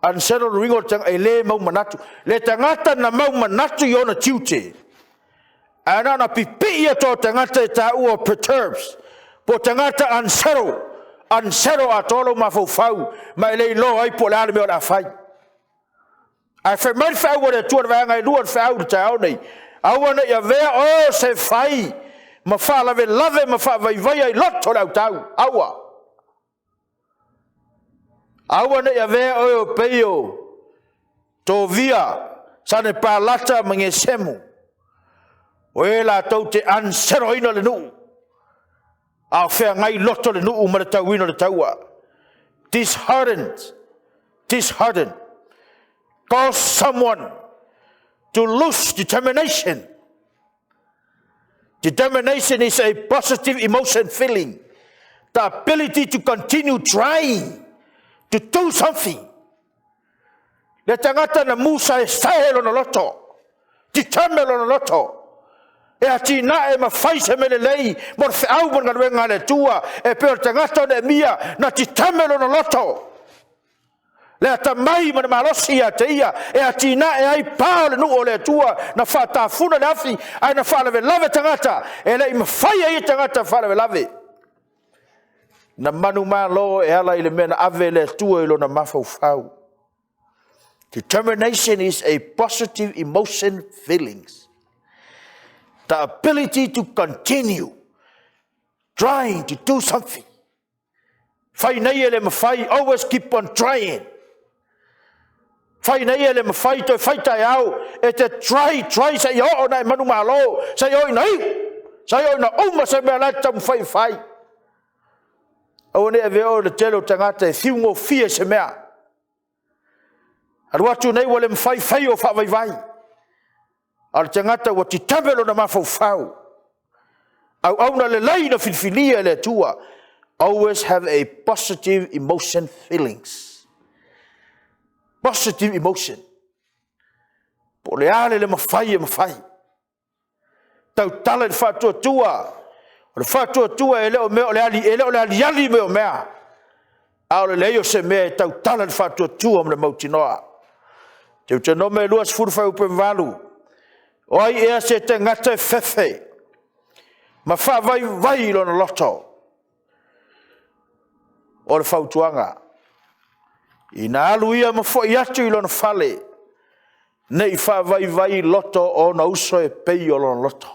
Unsettled ringo tanga e le mau manatu. Le tangata na mau manatu I ona tiute. Ana na pipi ia to tangata e ta ua perturbs. Po tangata unsettled. Unsettled a tolo ma Faufau. Ma e le lo ai po le ale me o la fai. Ai whai mai whau wa le tua vanga I lua whau te tau nei. Aua nei a vea o se whai. Ma whalawe lave ma whaavaivaia I loto lau tau. Aua. Aua nei a vea o peio. Tovia. Sane pā lata mange semu. O e la tau te ansero ina le nuu. A whea ngai loto le nuu ma le tau ina le taua. Disheartened. Disheartened. Cause someone to lose determination. Determination is a positive emotion feeling. The ability to continue trying to do something. Le tangata na musa e sahe lo na loto. Determine lo na loto. e atina e mafai se melelei mo fe au mo ngaluenga le tua e pe o tangata ne mia na titamelo no loto le atamai ma malosi a te ia e atina e ai paole nu o le tua na faatafuna le afi ai na faale lave tangata e le mafai ai tangata faale lave na manu malo e ala ile mena ave le tua ilo na mafaufau. Determination is a positive emotion, feelings. The ability to continue trying to do something. Fai nei ele mafai, always keep on trying. Fai nei ele mafai to fai tai au e te try sa yo ona manu malo sa yo na uma sa me la tam fai. O ne ave o le telo tangata e fiungo fia se mea. Arwatu nei wale mfai o faavaiwai. Al tangata wa titabelo na mafaufau. Au na le lai na filfilia le tua. Always have a positive emotion, feelings. Positive emotion. Po le ale le mafai. Tau tala le fatua tua. Le fatua tua ele o meo le ali meo mea. Au le leo se mea tau tala le fatua tua mle mautinoa. Te uta no me luas furfa upe valu. Oi ea se te ngata fefe. Ma fa vai lo na loto. O le fautuanga. Ina alu ia ma fo iatu ilo na fale. Nei fa vai loto o na uso e pei o lo na loto.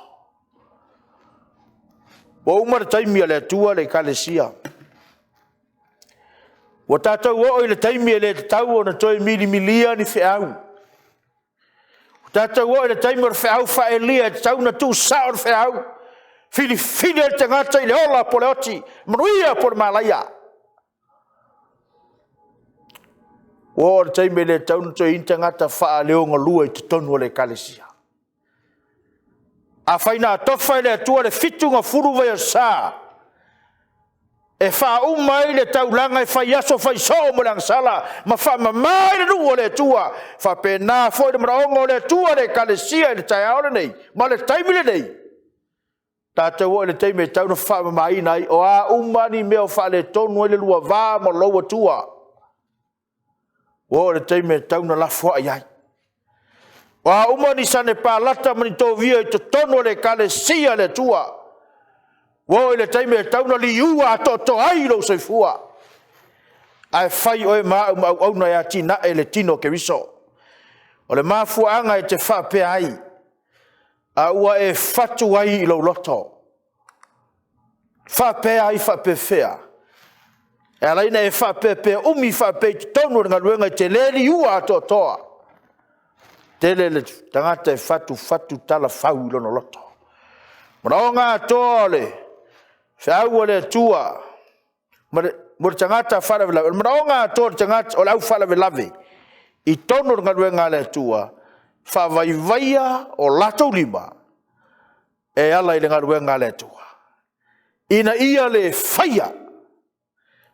O umar taimi le tua le Ekalesia. Wa tātou o le taimi le tau o na toi milia ni whiau. Tātou o le taimi o le whiau whaelia tau na tū sao le whiau. Fili le tangata i le ola po le oti. Manuia po le malaia. O le taimi le tau na toi intangata wha leonga lua i te tonu o le Ekalesia. A whaina tofa le atua le fitunga furu vai o saa. E wha umai le taulanga e whai aso whai soo mo lang sala. Ma wha mamai le nuo le tua. Wha pēnā fwoi le maraongo le tua le Ekalesia le tai aore nei. Ma le taimile nei. Tātou o le taime e tauna wha mamai nei. O a umani meo wha le tonu e le lua vā mo loa tua. O le taime e tauna la fwa iai. O a umani sane pālata mani Tovio i to tonu le Ekalesia le tua. Wo le taime e tauna liua to ai lo Sefulua'i. Ai fai oe maa au na ya tina e le tino ke riso. O le mafuanga e te whape ai. A ua e fatu ai i lo loto. Whape ai whape whea. E alaina e whape pe umi whape te tonu ngā ruenga i te le liua toa. Tele le tangata e fatu tala fau lono loto. Maraonga toa le. Whiau le tua. Mura tangata wharawe lawe. Maraonga toa tangata o lau wharawe lawe. I tono ngā ruenga le tua. Whawaivaia o lato lima. E ala i le ngā ruenga le tua. Ina ia le whaia.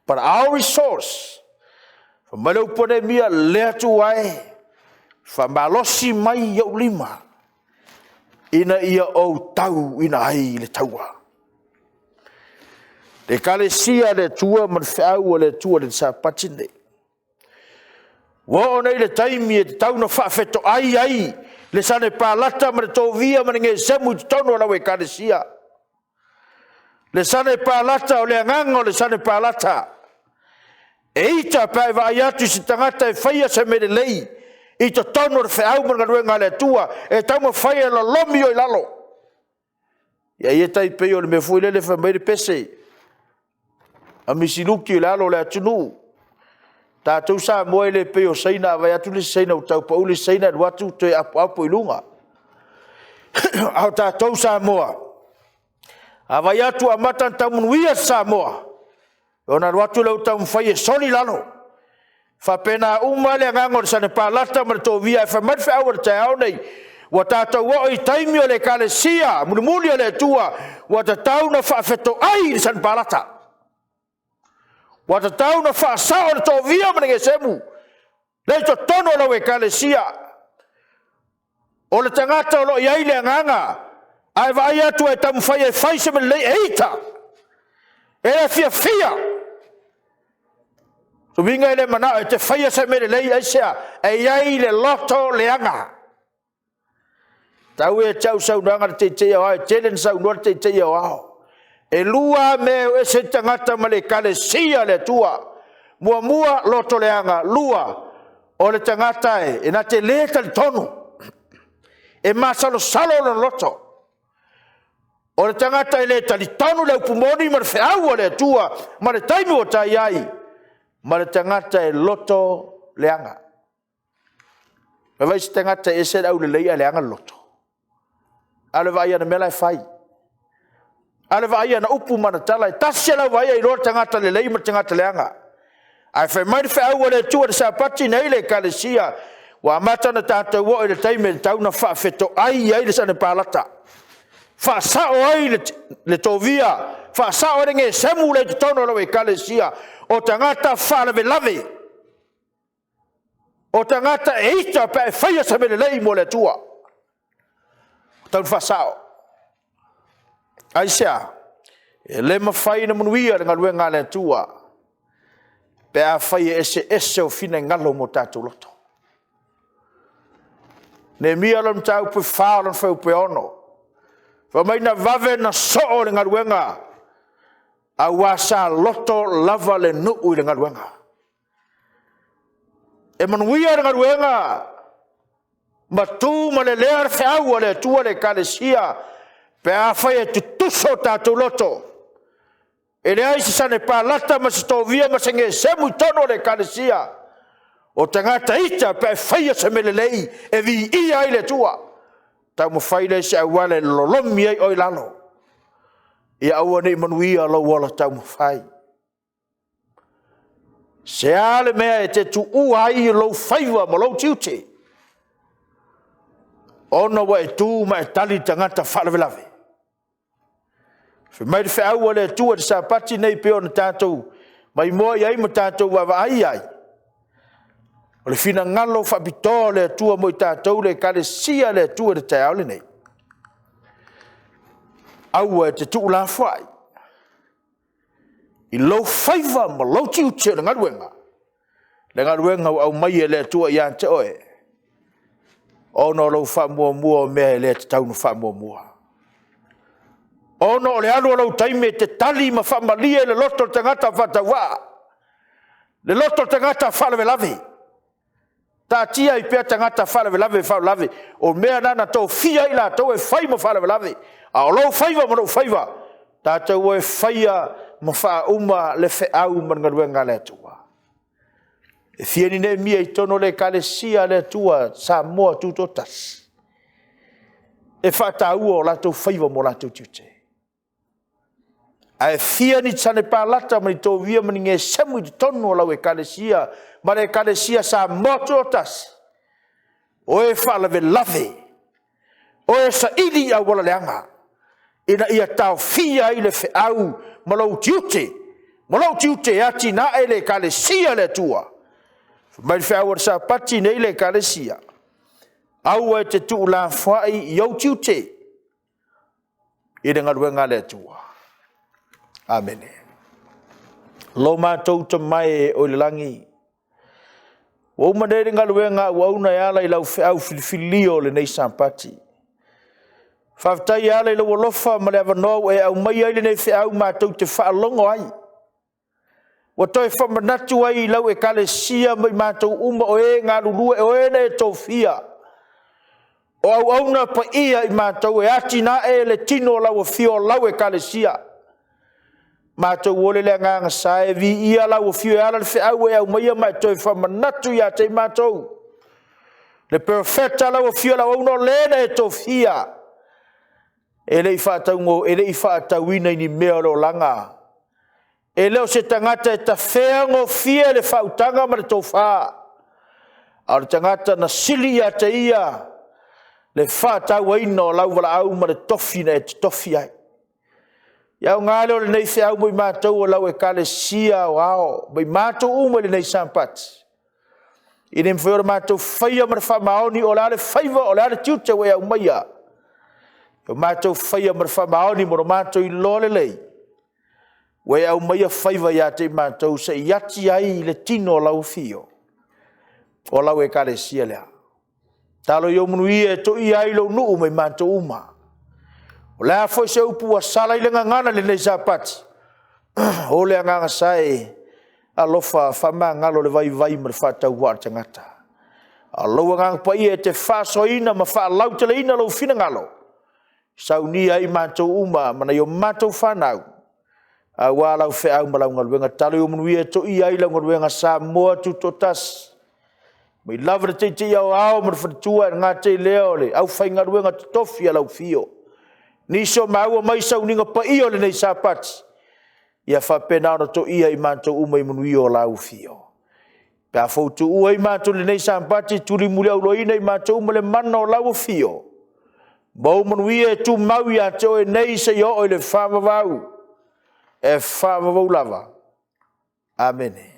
But our resource. Whamalau pone mia lea tuae. Whamalosi mai iau lima. Ina ia o tau ina ai le taua. Le Ekalesia le tua man whiau le tua le Sapati nei. Wo nei le taimi e tau na faafeiloaiga le sane pālata ma le Tovio ma le gesemu i tonu o lau Ekalesia. Le sane pālata o le agaga o le sane pālata. E ita pae vaai atu si tangata e whaia se melelei. I to tonu o le whiau ma ngaruenga le tua. E tau ma whaia la lomi o i lalo. Ia ia tai pei o le me fui lele whamai Pese. A misiluki o le alo le atunu. Tātou sa moe le pei o seina vai atu le seina o tau pa ule seina le watu to e apo i lunga. Au tātou sa moa. A vai atu a matan tamunuia sa moa. O na watu le utau mwhai e soni lalo. Whapena uma le angango le sane pālata ma le Tovio e whamatwhi au le tai au nei. Wa tātou o i taimi o le Ekalesia, munimuli o le tua, wa tātou na Faafeiloaiga le sane pālata. Wa tātou na whaasao le Tovio ma le gesemu. Le to tono o lau Ekalesia. O le tangata o lo iai le anganga. Ai vai atu e tam fai e fai se me le eita. E fia. So vinga ele mana e te fai se me le eisa e ai le loto leanga. Tau e tau sau nanga te o ai telen sau no te o. E lua me e se tangata ma le Ekalesia le tua. Mua loto leanga lua o le tangata e na te leta le tonu. E masalo salo no loto. O le tangata e leta le tonu le upumoni ma le feaua le tua ma le taimi o tai ai. Ma le tangata e loto leanga. Ma vai se tangata e se au le leia leanga loto. Ale vai ana mela fai. Ale vai ana upu mana tala tase la vai ro tangata le lei ma tangata leanga. Ai fe mai fe au le tu le Sapati nei le Ekalesia. Wa mata na tata wo le taime tau na Faafeiloaiga ai le sane palata. Fa sa o ai le Tovio. Fa sa o nge semu le tono le Ekalesia. O tangata Faulafo. O tangata eita pe fai sa me le lei mo le tua. Tau fasao. Aisha. E le mawhai na manuia ngā luenga le tua. Pe a whai ese o fina ngalo mo tātou loto. Ne mia lom tau pe whao lom whau pe ono. Wha mai na vave na soo le ngā luenga. A wasa loto lava le nuu le ngā luenga. E manuia le ngā luenga. Ma tu ma le lea feaua le tua le Ekalesia pe a whai e tutuso tātou loto. E le aisi sane pālata ma se Tovio ma se nge semu tono le Ekalesia. O tangata ita pe a whai a se melelei e vi ia ai le tua. Tau ma whai le se awale lolomi ai oi lalo. I aua nei manuia lo wala tau ma whai. Se ale mea e te tu uai lo whaiwa ma lo tiute. Ona wa e tu ma e tali tangata Faulafo. Fe mai fe au le tu e Sapati nei pe ona tātou. Mai moa iai ma tātou wa ai ai. O le fina ngalo Faapitoa le tua mo i tātou le Ekalesia le tua le te aole nei. Au e te tu la fai. I lo faiva ma lo tiuche le ngaruenga. Le ngaruenga au mai e le tua i ante oe. Ono lo fa mua me le te tau no fa mua. Ono le alo lo taime te tali ma fa malia le loto tangata fatawa. Le loto tangata Faulafo. Ta tia i pe tangata Faulafo. O mea nana to fia ila to e fai mo Faulafo. A lo faiva mo lo faiva. Ta te o e faia mo fa uma le fe au man ngaruenga le tua. E fieni ne mia i tono le Ekalesia le tua sa moa tutotas. E whata ua o lato whaiva mo lato tiute. A e fieni tane pālata mani Tovio mani nge semu i tono o lau Ekalesia. Ma le Ekalesia sa moa tutotas. O e Faulafo. O e sa ili a wala leanga. Ina ia tau fia i le wheau ma lau tiute. Ma lau tiute ati na e le Ekalesia le tua. Mai feaua Sapati nei le Ekalesia. Au e te tu la fai iau tiute. I le ngaruenga le tua. Amen. Lo mātou ta mai o le langi. O manere ngaruenga wauna e ala i lau feau filifilio le nei Sapati. Whaftai ala i lau alofa ma le avanoa e au mai ai le nei feau mātou te whaalongo ai. Wa toi whamanatu ai lau Ekalesia mai mātou uma o e ngā rurua e o e ne tofia. O au auna pa ia i mātou e ati na e le tino lau o fio lau Ekalesia. Mātou ole le nganga sa e vi ia lau o fio e ala le whiau e au maia mai toi whamanatu ia te mātou. Le perfecta lau o fio lau auna lena e tofia. E le i whātaungo, e le i whātauina i ni mea lo langa. E leo se tangata e ta whengo fia le whautanga ma le tōwha. A le tangata na sili a te ia le whātau aino lau wala au ma le tofi na e te tofi ai. Iau ngā leo le nei whiau mo i mātou o lau Ekalesia o ao. Mai mātou umo le nei Sapati. I ne mwhai ora mātou whaia ma le whamaoni o la le whaiva o la le tiute wea umaia. o mātou whaia mara whamaoni moro mātou I lole lei. Wei au maia whaiva ia te mātou sa iati ai le tino lau fio. O lau Ekalesia lea. Talo I omunuia e to I ai lau nuu mai mātou uma. O lea foi se upu a sala I le ngangana le nei Sapati. O lea nganga sae alofa whama ngalo le vai mara whatau wa tangata. Aloa ngang pa ia te whasoina ma whaalau te leina lau whina ngalo. Saunia I mātou uma mana I o mātou whanau. A walau fe au malau ngaluenga talo I omunuia to I ai lau ngaluenga sa moa tu totas. Mai lava te te au au mara whatua ngā te leo le. Au whai ngaluenga tofi lau fio. Niso maua mai Sauninga pa io le nei Sapati. Ia whapena ona to ia I mātou uma I munuia o lau fio. Pea fautu ua I mātou le nei Sapati turi mule au loina I mātou uma le mana o lau fio. Mau manuia e tu mau ia te oe nei se i o le whamavau. E whamavau lava. Amen.